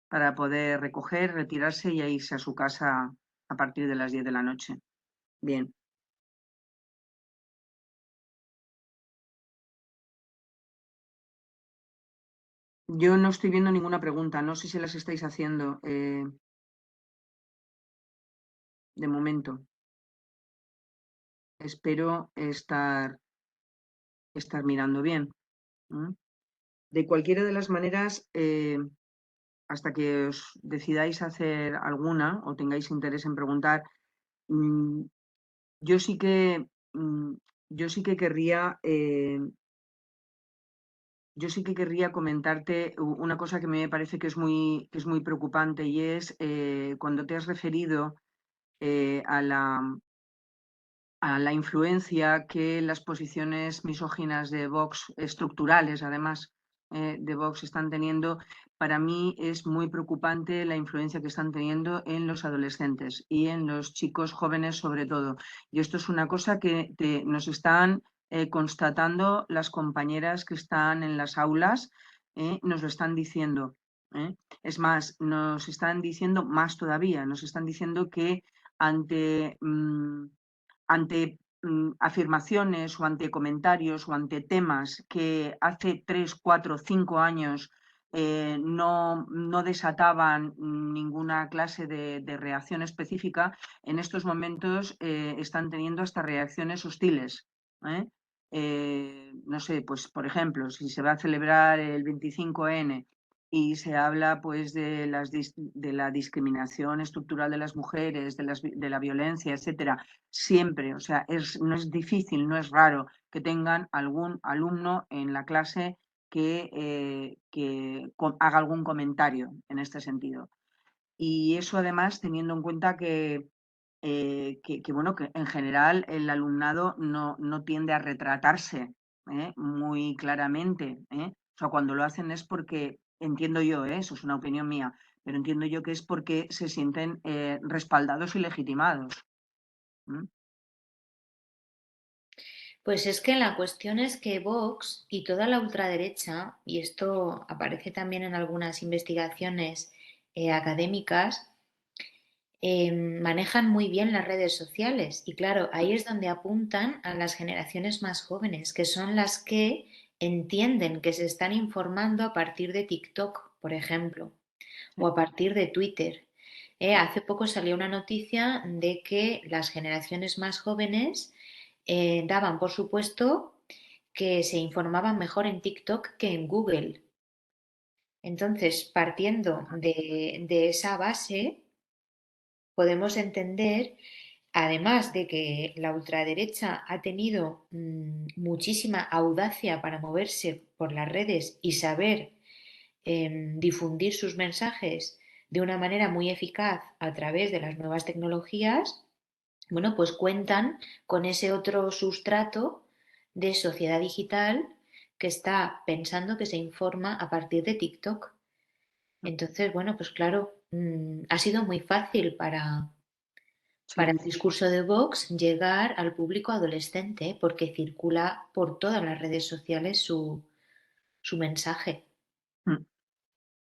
para poder recoger, retirarse y irse a su casa a partir de las 10 de la noche. Bien. Yo no estoy viendo ninguna pregunta, no sé si las estáis haciendo de momento. Espero estar mirando bien. De cualquiera de las maneras, hasta que os decidáis hacer alguna o tengáis interés en preguntar, yo sí que querría yo sí que querría comentarte una cosa que me parece que es muy preocupante y es cuando te has referido a la influencia que las posiciones misóginas de Vox, estructurales además, de Vox están teniendo. Para mí es muy preocupante la influencia que están teniendo en los adolescentes y en los chicos jóvenes sobre todo. Y esto es una cosa que nos están constatando las compañeras que están en las aulas, nos lo están diciendo. Es más, nos están diciendo más todavía, nos están diciendo que ante afirmaciones o ante comentarios o ante temas que hace 3, 4, 5 años no desataban ninguna clase de reacción específica, en estos momentos están teniendo hasta reacciones hostiles. ¿eh? No sé, pues por ejemplo, si se va a celebrar el 25N y se habla pues de la discriminación estructural de las mujeres, de la violencia, etcétera, siempre, o sea, no es difícil, no es raro que tengan algún alumno en la clase que haga algún comentario en este sentido. Y eso además teniendo en cuenta bueno, que en general el alumnado no tiende a retratarse muy claramente. O sea, cuando lo hacen es porque, entiendo yo, eso es una opinión mía, pero entiendo yo que es porque se sienten respaldados y legitimados. ¿Mm? Pues es que la cuestión es que Vox y toda la ultraderecha, y esto aparece también en algunas investigaciones académicas, manejan muy bien las redes sociales. Y claro, ahí es donde apuntan a las generaciones más jóvenes, que son las que entienden que se están informando a partir de TikTok, por ejemplo, o a partir de Twitter. Hace poco salió una noticia de que las generaciones más jóvenes daban por supuesto que se informaban mejor en TikTok que en Google. Entonces, partiendo de esa base, podemos entender, además de que la ultraderecha ha tenido muchísima audacia para moverse por las redes y saber difundir sus mensajes de una manera muy eficaz a través de las nuevas tecnologías, bueno, pues cuentan con ese otro sustrato de sociedad digital que está pensando que se informa a partir de TikTok. Entonces, bueno, pues claro, ha sido muy fácil para Sí. el discurso de Vox llegar al público adolescente porque circula por todas las redes sociales su mensaje. Mm,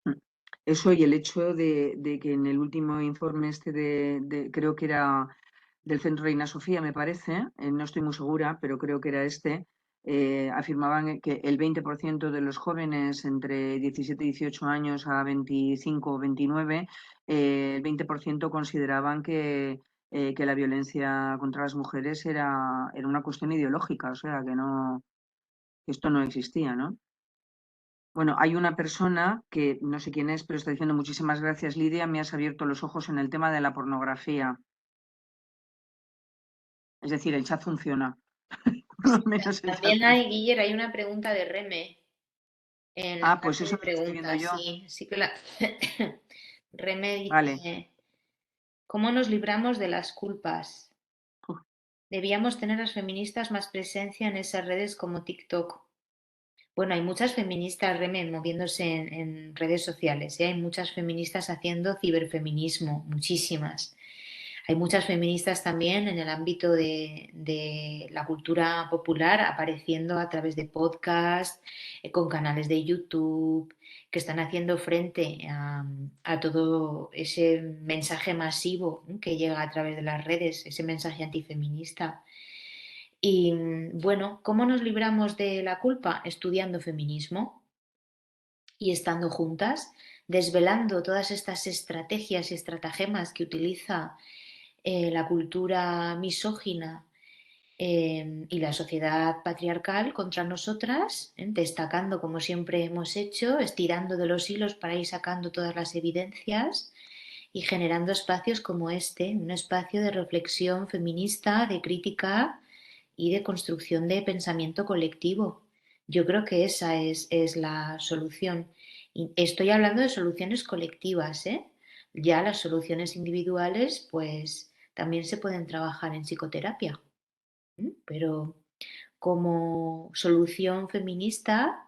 mm. Eso y el hecho de que en el último informe este creo que era del Centro Reina Sofía, me parece, no estoy muy segura, pero creo que era este, afirmaban que el 20% de los jóvenes entre 17 y 18 años a 25 o 29, el 20% consideraban que la violencia contra las mujeres era una cuestión ideológica, o sea, que esto no existía, ¿no? Bueno, hay una persona que no sé quién es, pero está diciendo muchísimas gracias, Lidia, me has abierto los ojos en el tema de la pornografía. Es decir, el chat funciona. Por lo menos el chat También funciona. hay, Guiller, hay una pregunta de Reme en la Ah, pues parte eso de no lo estoy viendo preguntas. yo. Sí, sí que la... Reme Vale. dice, ¿cómo nos libramos de las culpas? Uf, Debíamos tener las feministas más presencia en esas redes como TikTok. Bueno, hay muchas feministas, Reme, moviéndose en redes sociales, ¿eh? Hay muchas feministas haciendo ciberfeminismo, muchísimas. Hay muchas feministas también en el ámbito de la cultura popular, apareciendo a través de podcasts, con canales de YouTube, que están haciendo frente a todo ese mensaje masivo, ¿no?, que llega a través de las redes, ese mensaje antifeminista. Y bueno, ¿cómo nos libramos de la culpa? Estudiando feminismo y estando juntas, desvelando todas estas estrategias y estratagemas que utiliza la cultura misógina y la sociedad patriarcal contra nosotras, destacando como siempre hemos hecho, estirando de los hilos para ir sacando todas las evidencias y generando espacios como este, un espacio de reflexión feminista, de crítica y de construcción de pensamiento colectivo. Yo creo que esa es la solución. Y estoy hablando de soluciones colectivas, ¿eh? Ya las soluciones individuales, pues también se pueden trabajar en psicoterapia, pero como solución feminista,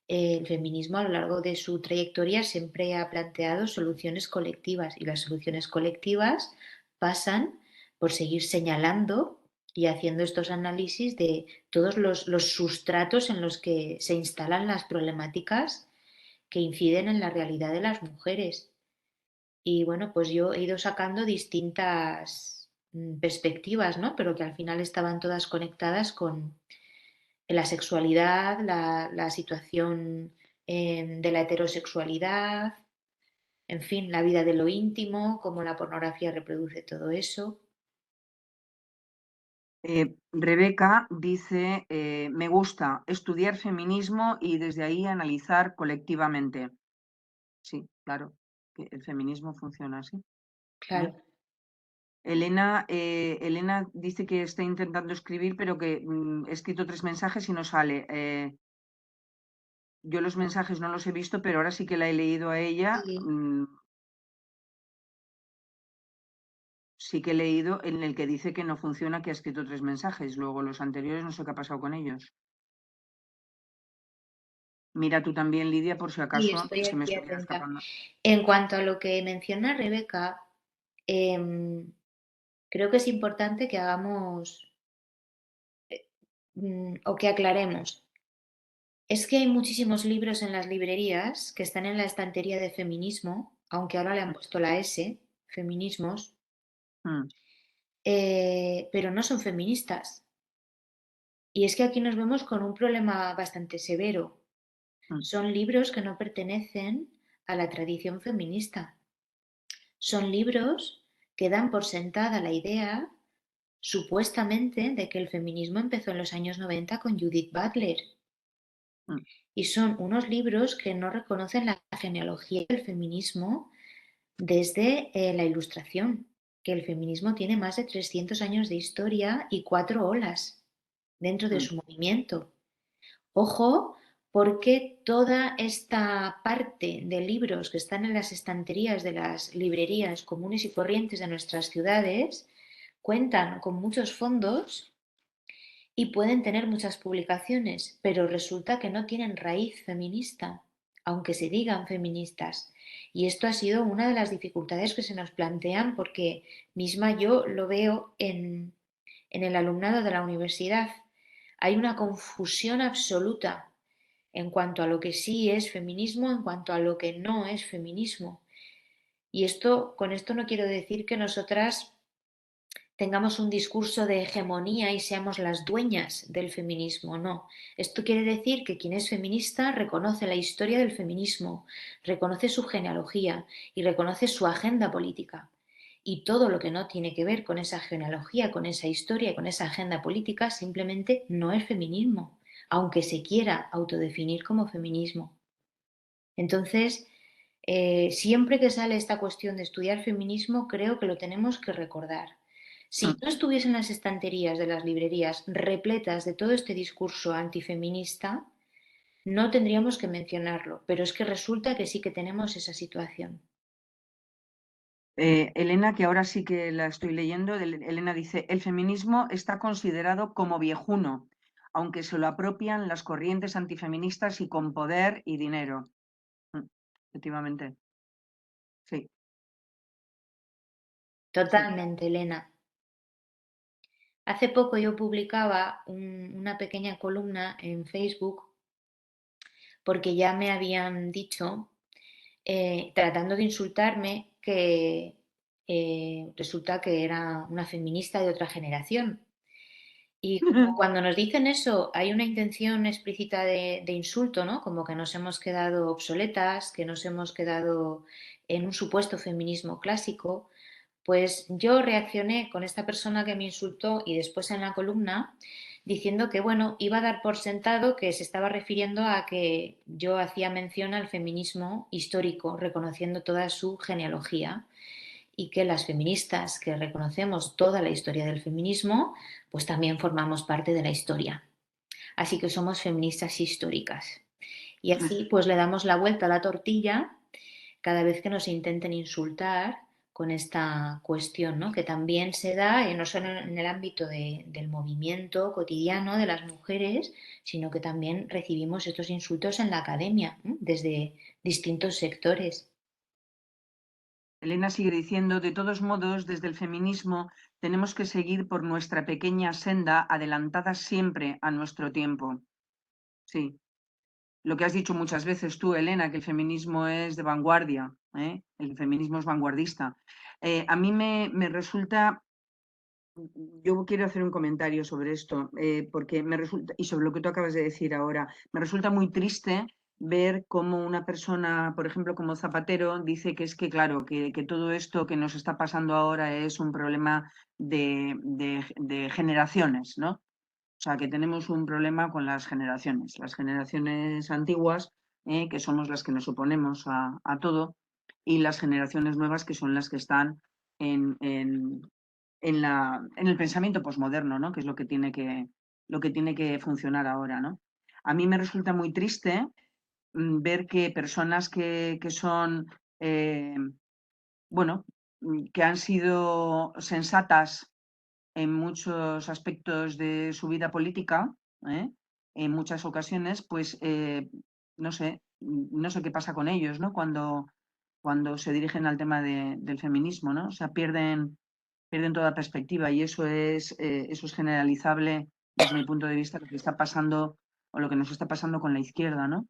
el feminismo a lo largo de su trayectoria siempre ha planteado soluciones colectivas y las soluciones colectivas pasan por seguir señalando y haciendo estos análisis de todos los sustratos en los que se instalan las problemáticas que inciden en la realidad de las mujeres. Y bueno, pues yo he ido sacando distintas perspectivas, ¿no? Pero que al final estaban todas conectadas con la sexualidad, la situación de la heterosexualidad, en fin, la vida de lo íntimo, cómo la pornografía reproduce todo eso. Rebeca dice, me gusta estudiar feminismo y desde ahí analizar colectivamente. Sí, claro, que el feminismo funciona así. Claro. Elena dice que está intentando escribir, pero que he escrito 3 mensajes y no sale. Yo los mensajes no los he visto, pero ahora sí que la he leído a ella. Sí. Sí que he leído en el que dice que no funciona, que ha escrito 3 mensajes. Luego los anteriores no sé qué ha pasado con ellos. Mira tú también, Lidia, por si Sí, acaso estoy se me aquí estuviera atenta. escapando. En cuanto a lo que menciona Rebeca, em, creo que es importante que hagamos o que aclaremos. Es que hay muchísimos libros en las librerías que están en la estantería de feminismo, aunque ahora le han puesto la S, feminismos, Mm, pero no son feministas. Y es que aquí nos vemos con un problema bastante severo. mm, Son libros que no pertenecen a la tradición feminista. Son libros que dan por sentada la idea, supuestamente, de que el feminismo empezó en los años 90 con Judith Butler. mm, Y son unos libros que no reconocen la genealogía del feminismo desde la Ilustración, que el feminismo tiene más de 300 años de historia y 4 olas dentro de mm. su movimiento. Ojo, porque toda esta parte de libros que están en las estanterías de las librerías comunes y corrientes de nuestras ciudades cuentan con muchos fondos y pueden tener muchas publicaciones, pero resulta que no tienen raíz feminista, aunque se digan feministas. Y esto ha sido una de las dificultades que se nos plantean porque misma yo lo veo en el alumnado de la universidad. Hay una confusión absoluta en cuanto a lo que sí es feminismo, en cuanto a lo que no es feminismo. Y esto, con esto no quiero decir que nosotras tengamos un discurso de hegemonía y seamos las dueñas del feminismo, no. Esto quiere decir que quien es feminista reconoce la historia del feminismo, reconoce su genealogía y reconoce su agenda política. Y todo lo que no tiene que ver con esa genealogía, con esa historia y con esa agenda política simplemente no es feminismo, aunque se quiera autodefinir como feminismo. Entonces, siempre que sale esta cuestión de estudiar feminismo, creo que lo tenemos que recordar. Si Mm. no estuviesen las estanterías de las librerías repletas de todo este discurso antifeminista, no tendríamos que mencionarlo, pero es que resulta que sí que tenemos esa situación. Elena, que ahora sí que la estoy leyendo, Elena dice, el feminismo está considerado como viejuno, aunque se lo apropian las corrientes antifeministas y con poder y dinero. Efectivamente, sí. Sí. Totalmente, Elena. Hace poco yo publicaba una pequeña columna en Facebook porque ya me habían dicho, tratando de insultarme, que resulta que era una feminista de otra generación. Y como cuando nos dicen eso hay una intención explícita de insulto, ¿no? Como que nos hemos quedado obsoletas, que nos hemos quedado en un supuesto feminismo clásico, pues yo reaccioné con esta persona que me insultó y después en la columna diciendo que, bueno, iba a dar por sentado que se estaba refiriendo a que yo hacía mención al feminismo histórico, reconociendo toda su genealogía y que las feministas que reconocemos toda la historia del feminismo, pues también formamos parte de la historia. así que somos feministas históricas. Y así pues le damos la vuelta a la tortilla cada vez que nos intenten insultar con esta cuestión, ¿no? Que también se da no solo en el ámbito del movimiento cotidiano de las mujeres, sino que también recibimos estos insultos en la academia, desde distintos sectores. Elena sigue diciendo, de todos modos, desde el feminismo tenemos que seguir por nuestra pequeña senda, adelantada siempre a nuestro tiempo. Sí. Lo que has dicho muchas veces tú, Elena, que el feminismo es de vanguardia, ¿eh? El feminismo es vanguardista. A mí me resulta, yo quiero hacer un comentario sobre esto, porque me resulta, y sobre lo que tú acabas de decir ahora, me resulta muy triste ver cómo una persona, por ejemplo, como Zapatero, dice que es que, claro, que todo esto que nos está pasando ahora es un problema de generaciones, ¿no? O sea, que tenemos un problema con las generaciones antiguas, que somos las que nos oponemos a todo, y las generaciones nuevas, que son las que están en el pensamiento posmoderno, ¿no? Que es lo que tiene que funcionar ahora, ¿no? A mí me resulta muy triste ver que personas que son, bueno, que han sido sensatas en muchos aspectos de su vida política, ¿eh? En muchas ocasiones, pues no sé qué pasa con ellos, ¿no? Cuando se dirigen al tema del feminismo, ¿no? O sea, pierden toda perspectiva, y eso es generalizable desde mi punto de vista lo que está pasando o lo que nos está pasando con la izquierda, ¿no?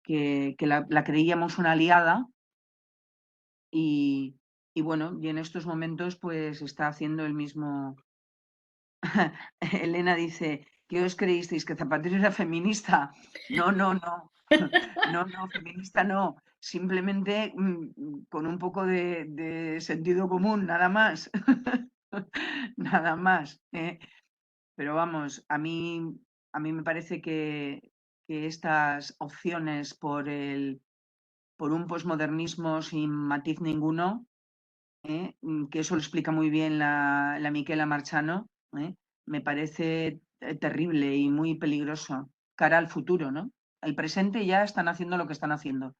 Que la creíamos una aliada y bueno, y en estos momentos pues está haciendo el mismo. Elena dice, ¿qué os creísteis? ¿Que Zapatero era feminista? No, no, no. No, no, feminista no. Simplemente con un poco de sentido común, nada más. Nada más. Pero vamos, a mí me parece que estas opciones por un posmodernismo sin matiz ninguno, que eso lo explica muy bien la Michela Marchano, me parece terrible y muy peligroso cara al futuro, ¿no? El presente ya están haciendo lo que están haciendo,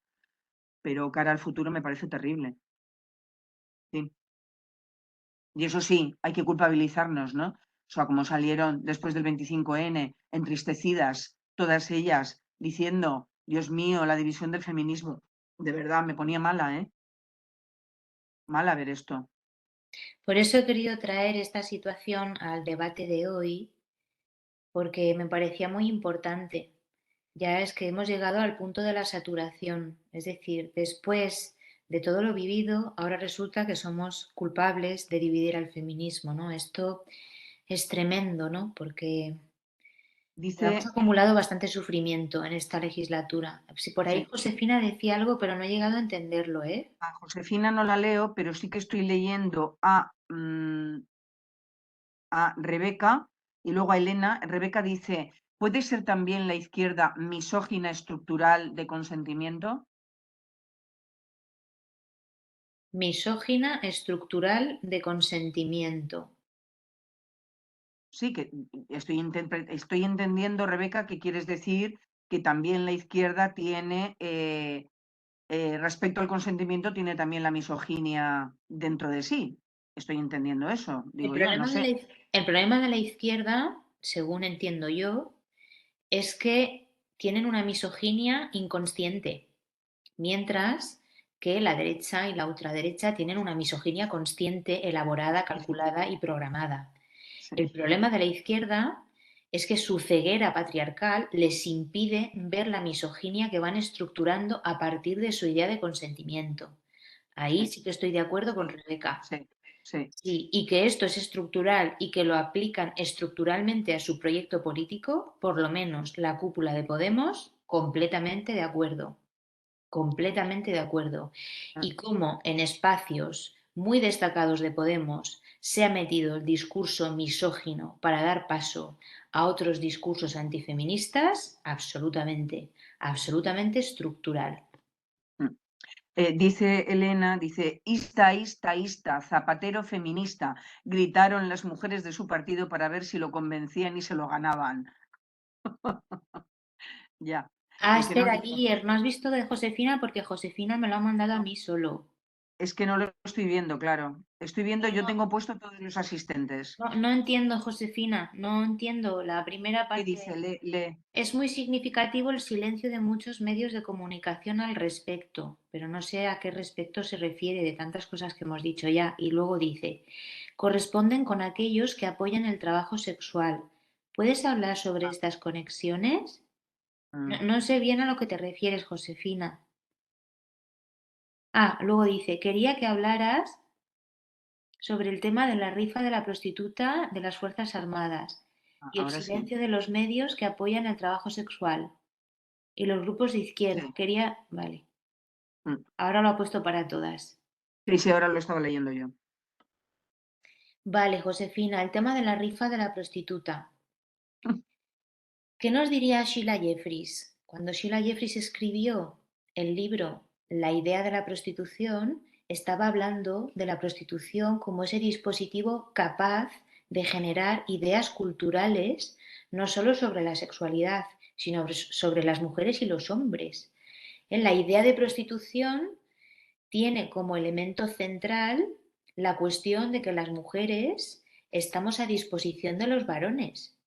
pero cara al futuro me parece terrible. Sí. Y eso sí, hay que culpabilizarnos, ¿no? O sea, como salieron después del 25N, entristecidas, todas ellas, diciendo, Dios mío, la división del feminismo. De verdad, me ponía mala, ¿eh? Mala ver esto. Por eso he querido traer esta situación al debate de hoy, porque me parecía muy importante. Ya es que hemos llegado al punto de la saturación, es decir, después de todo lo vivido, ahora resulta que somos culpables de dividir al feminismo, ¿no? Esto es tremendo, ¿no? Porque hemos Dice, acumulado bastante sufrimiento en esta legislatura. Si por ahí sí, Josefina decía algo, pero no he llegado a entenderlo, ¿eh? a Josefina no la leo, pero sí que estoy leyendo a Rebeca y luego a Elena. Rebeca dice, ¿puede ser también la izquierda misógina estructural de consentimiento? Misógina estructural de consentimiento. Sí, que estoy entendiendo, Rebeca, que quieres decir que también la izquierda tiene, respecto al consentimiento, tiene también la misoginia dentro de sí. Estoy entendiendo eso, El digo yo, no problema de sé. el problema de la izquierda, según entiendo yo, es que tienen una misoginia inconsciente, mientras que la derecha y la ultraderecha tienen una misoginia consciente, elaborada, Sí, sí, calculada y programada. sí, El problema de la izquierda es que su ceguera patriarcal les impide ver la misoginia que van estructurando a partir de su idea de consentimiento. Ahí sí, sí que estoy de acuerdo con Rebeca. sí, sí. Sí, y que esto es estructural y que lo aplican estructuralmente a su proyecto político, por lo menos la cúpula de Podemos, completamente de acuerdo. Completamente de acuerdo. Ah, Y cómo en espacios muy destacados de Podemos se ha metido el discurso misógino para dar paso a otros discursos antifeministas, absolutamente, absolutamente estructural. mm. Dice Elena, dice, ista, ista, ista, Zapatero feminista, gritaron las mujeres de su partido para ver si lo convencían y se lo ganaban. Ya, Ah, el que no espera, entiendo. Guiller, no has visto de Josefina porque Josefina me lo ha mandado a mí solo. Es que no lo estoy viendo, claro. Estoy viendo, yo No, tengo puesto todos los asistentes. no entiendo, Josefina, no entiendo la primera ¿Qué parte. dice? Lee. Es muy significativo el silencio de muchos medios de comunicación al respecto, pero no sé a qué respecto se refiere de tantas cosas que hemos dicho ya. Y luego dice, corresponden con aquellos que apoyan el trabajo sexual. ¿Puedes hablar sobre Ah, estas conexiones? No, mm, no sé bien a lo que te refieres, Josefina. Ah, luego dice, quería que hablaras sobre el tema de la rifa de la prostituta de las Fuerzas Armadas y el ahora sí. silencio de los medios que apoyan el trabajo sexual y los grupos de izquierda. Sí. Vale, Mm. ahora lo ha puesto para todas. Sí, sí, ahora lo estaba leyendo yo. Vale, Josefina, el tema de la rifa de la prostituta. ¿Qué nos diría Sheila Jeffries? Cuando Sheila Jeffries escribió el libro La idea de la prostitución, estaba hablando de la prostitución como ese dispositivo capaz de generar ideas culturales no solo sobre la sexualidad, sino sobre las mujeres y los hombres. En la idea de prostitución tiene como elemento central la cuestión de que las mujeres estamos a disposición de los varones.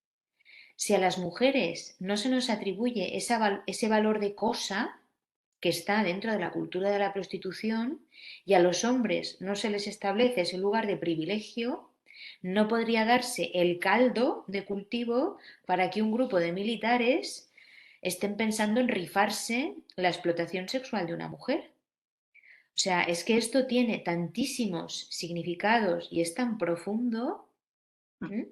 Si a las mujeres no se nos atribuye ese valor de cosa que está dentro de la cultura de la prostitución y a los hombres no se les establece ese lugar de privilegio, no podría darse el caldo de cultivo para que un grupo de militares estén pensando en rifarse la explotación sexual de una mujer. O sea, es que esto tiene tantísimos significados y es tan profundo. ¿M?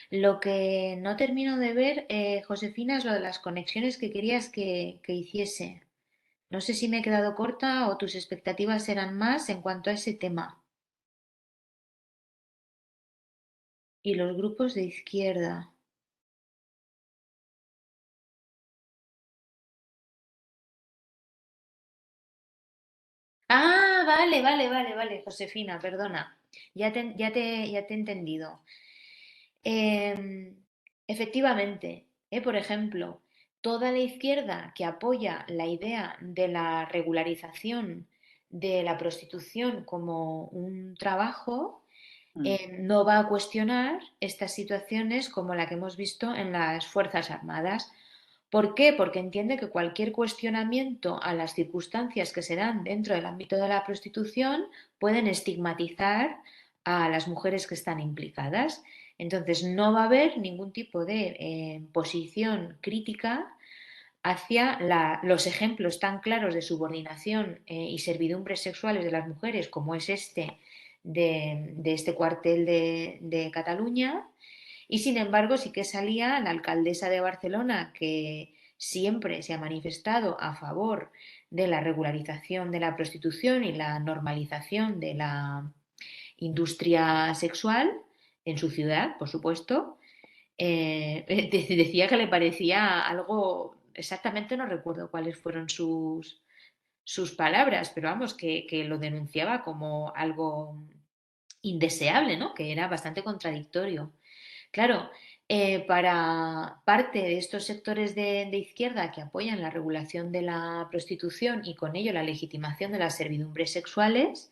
Lo que no termino de ver, Josefina, es lo de las conexiones que querías que hiciese. No sé si me he quedado corta o tus expectativas eran más en cuanto a ese tema. Y los grupos de izquierda. Ah, vale, Josefina, perdona. Ya te he entendido. Em, efectivamente, por ejemplo, toda la izquierda que apoya la idea de la regularización de la prostitución como un trabajo, Mm, no va a cuestionar estas situaciones como la que hemos visto en las Fuerzas Armadas. ¿Por qué? Porque entiende que cualquier cuestionamiento a las circunstancias que se dan dentro del ámbito de la prostitución pueden estigmatizar a las mujeres que están implicadas. Entonces, no va a haber ningún tipo de posición crítica hacia los ejemplos tan claros de subordinación y servidumbres sexuales de las mujeres, como es este de este cuartel de Cataluña, y sin embargo sí que salía la alcaldesa de Barcelona, que siempre se ha manifestado a favor de la regularización de la prostitución y la normalización de la industria sexual en su ciudad, por supuesto. Decía que le parecía algo, exactamente no recuerdo cuáles fueron sus palabras, pero vamos, que lo denunciaba como algo indeseable, ¿no? Que era bastante contradictorio. Claro, para parte de estos sectores de izquierda que apoyan la regulación de la prostitución y con ello la legitimación de las servidumbres sexuales,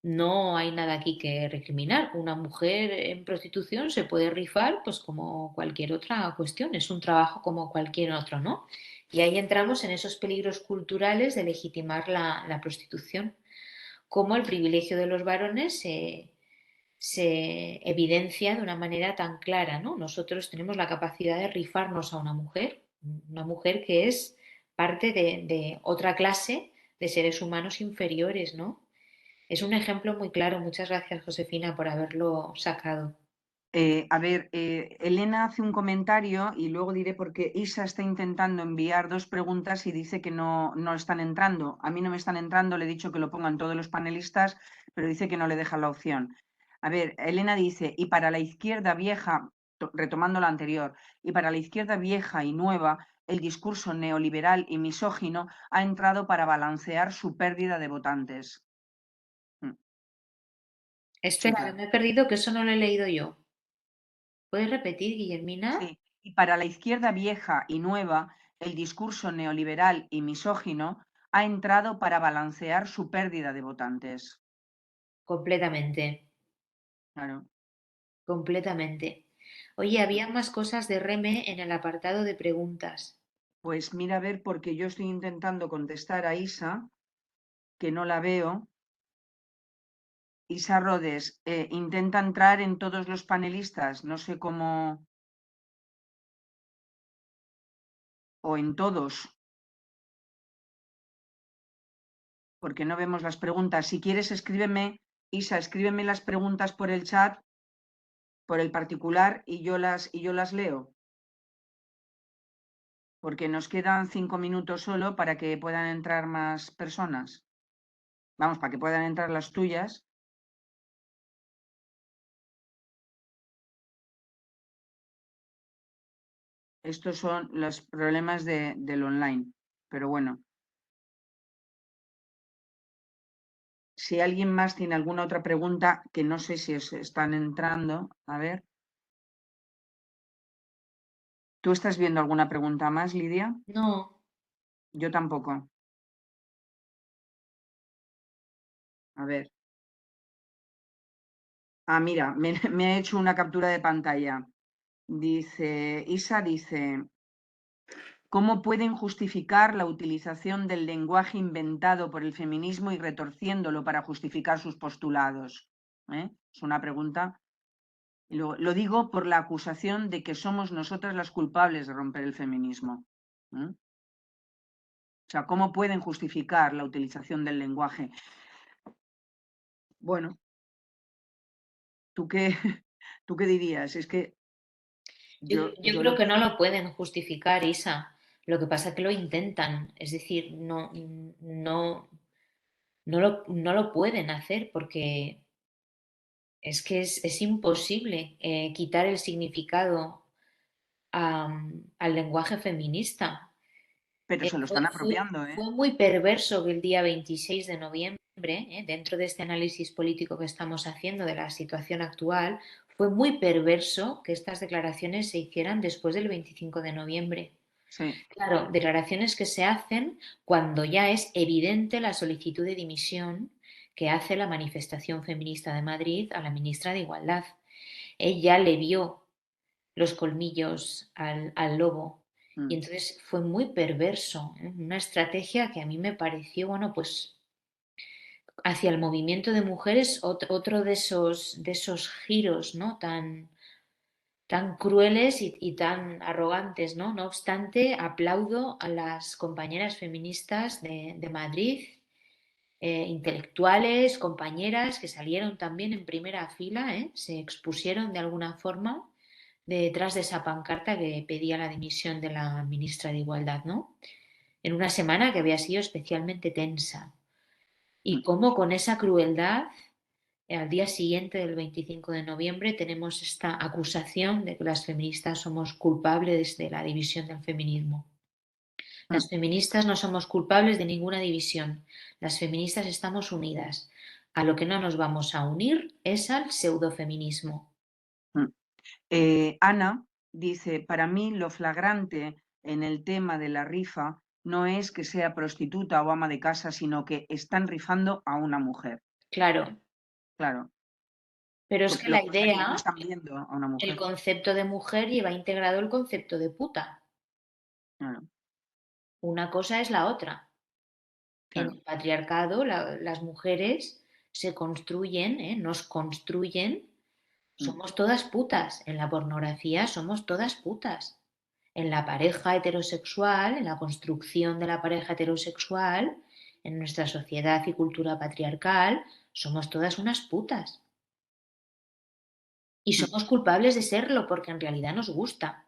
no hay nada aquí que recriminar. Una mujer en prostitución se puede rifar pues como cualquier otra cuestión, es un trabajo como cualquier otro, ¿no? Y ahí entramos en esos peligros culturales de legitimar la prostitución, como el privilegio de los varones se evidencia de una manera tan clara, ¿no? Nosotros tenemos la capacidad de rifarnos a una mujer que es parte de otra clase de seres humanos inferiores, ¿no? Es un ejemplo muy claro. Muchas gracias, Josefina, por haberlo sacado. A ver, Elena hace un comentario y luego diré por qué Isa está intentando enviar dos preguntas y dice que no están entrando. A mí no me están entrando, le he dicho que lo pongan todos los panelistas, pero dice que no le deja la opción. A ver, Elena dice, y para la izquierda vieja, retomando la anterior, y para la izquierda vieja y nueva, el discurso neoliberal y misógino ha entrado para balancear su pérdida de votantes. Espera, que Chica, me he perdido, que eso no lo he leído yo. ¿Puedes repetir, Guillermina? sí. Y para la izquierda vieja y nueva, el discurso neoliberal y misógino ha entrado para balancear su pérdida de votantes. Completamente, Claro. completamente. Oye, había más cosas de Reme en el apartado de preguntas. Pues mira a ver, porque yo estoy intentando contestar a Isa, que no la veo. Isa Rodes, intenta entrar en todos los panelistas, no sé cómo, o en todos, porque no vemos las preguntas. Si quieres, escríbeme, Isa, escríbeme las preguntas por el chat, por el particular, y yo las leo. Porque nos quedan 5 minutos solo para que puedan entrar más personas. Vamos, para que puedan entrar las tuyas. Estos son los problemas del online. Pero bueno. Si alguien más tiene alguna otra pregunta, que no sé si os están entrando. A ver. ¿Tú estás viendo alguna pregunta más, Lidia? No, Yo tampoco. A ver. Ah, mira, me ha hecho una captura de pantalla. Dice, Isa dice, ¿cómo pueden justificar la utilización del lenguaje inventado por el feminismo y retorciéndolo para justificar sus postulados? Es una pregunta. Lo digo por la acusación de que somos nosotras las culpables de romper el feminismo. O sea, ¿cómo pueden justificar la utilización del lenguaje? Bueno, ¿tú qué, tú qué dirías? Es que yo yo creo lo que que... no lo pueden justificar, Isa. Lo que pasa es que lo intentan. Es decir, no lo pueden hacer porque es que es imposible quitar el significado al lenguaje feminista. Pero se lo Fue, están apropiando, ¿eh? fue muy perverso que el día 26 de noviembre, dentro de este análisis político que estamos haciendo de la situación actual, fue muy perverso que estas declaraciones se hicieran después del 25 de noviembre. Sí. Claro, declaraciones que se hacen cuando ya es evidente la solicitud de dimisión que hace la manifestación feminista de Madrid a la ministra de Igualdad. Ella le vio los colmillos al lobo. Y Mm. entonces fue muy perverso, una estrategia que a mí me pareció, bueno, pues hacia el movimiento de mujeres, otro de esos giros, ¿no? Tan crueles y tan arrogantes, ¿no? No obstante, aplaudo a las compañeras feministas de Madrid, intelectuales, compañeras que salieron también en primera fila, se expusieron de alguna forma detrás de esa pancarta que pedía la dimisión de la ministra de Igualdad, ¿no? En una semana que había sido especialmente tensa. Y Mm. cómo con esa crueldad, al día siguiente del 25 de noviembre, tenemos esta acusación de que las feministas somos culpables de la división del feminismo. Las Mm. feministas no somos culpables de ninguna división. Las feministas estamos unidas. A lo que no nos vamos a unir es al pseudofeminismo. Mm. Ana dice, para mí lo flagrante en el tema de la rifa no es que sea prostituta o ama de casa, sino que están rifando a una mujer. Claro, Claro, pero es porque que lo la que pasa es que no idea, están viendo a una el mujer. concepto de mujer lleva integrado el concepto de puta. Claro, Una cosa es la otra. En claro. el patriarcado, las mujeres se construyen, nos construyen, Mm. somos todas putas. En la pornografía somos todas putas. En la pareja heterosexual, en la construcción de la pareja heterosexual, en nuestra sociedad y cultura patriarcal, somos todas unas putas. Y Mm. somos culpables de serlo porque en realidad nos gusta.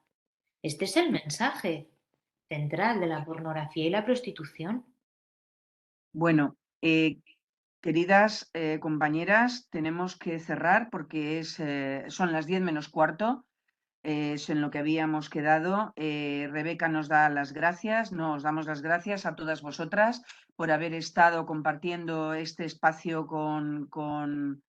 Este es el mensaje central de la pornografía y la prostitución. Bueno, queridas compañeras, tenemos que cerrar porque son las 10 menos cuarto. Es en lo que habíamos quedado. Rebeca nos da las gracias, nos damos las gracias a todas vosotras por haber estado compartiendo este espacio con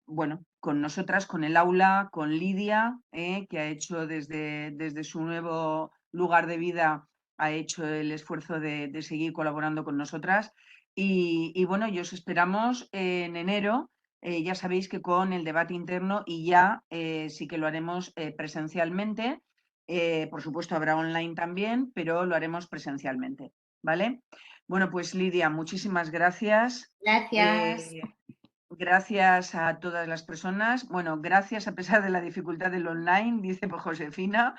bueno, con nosotras, con el aula, con Lidia, que ha hecho desde su nuevo lugar de vida, ha hecho el esfuerzo de seguir colaborando con nosotras. Y bueno, y os esperamos en enero. Ya sabéis que con el debate interno y ya sí que lo haremos presencialmente. Por supuesto, habrá online también, pero lo haremos presencialmente, ¿vale? Bueno, pues Lidia, muchísimas gracias. Gracias. Gracias a todas las personas. Bueno, gracias a pesar de la dificultad del online, dice pues Josefina.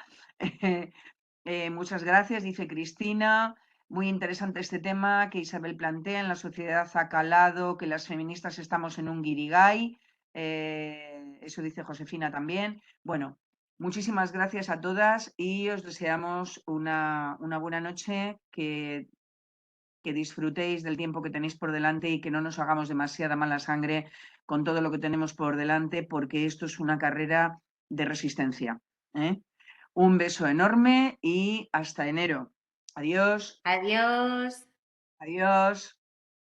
Muchas gracias, dice Cristina. Muy interesante este tema que Isabel plantea. En la sociedad ha calado que las feministas estamos en un guirigay. Eso dice Josefina también. Bueno, muchísimas gracias a todas y os deseamos una buena noche, que disfrutéis del tiempo que tenéis por delante y que no nos hagamos demasiada mala sangre con todo lo que tenemos por delante, porque esto es una carrera de resistencia, ¿eh? Un beso enorme y hasta enero. Adiós. Adiós. Adiós.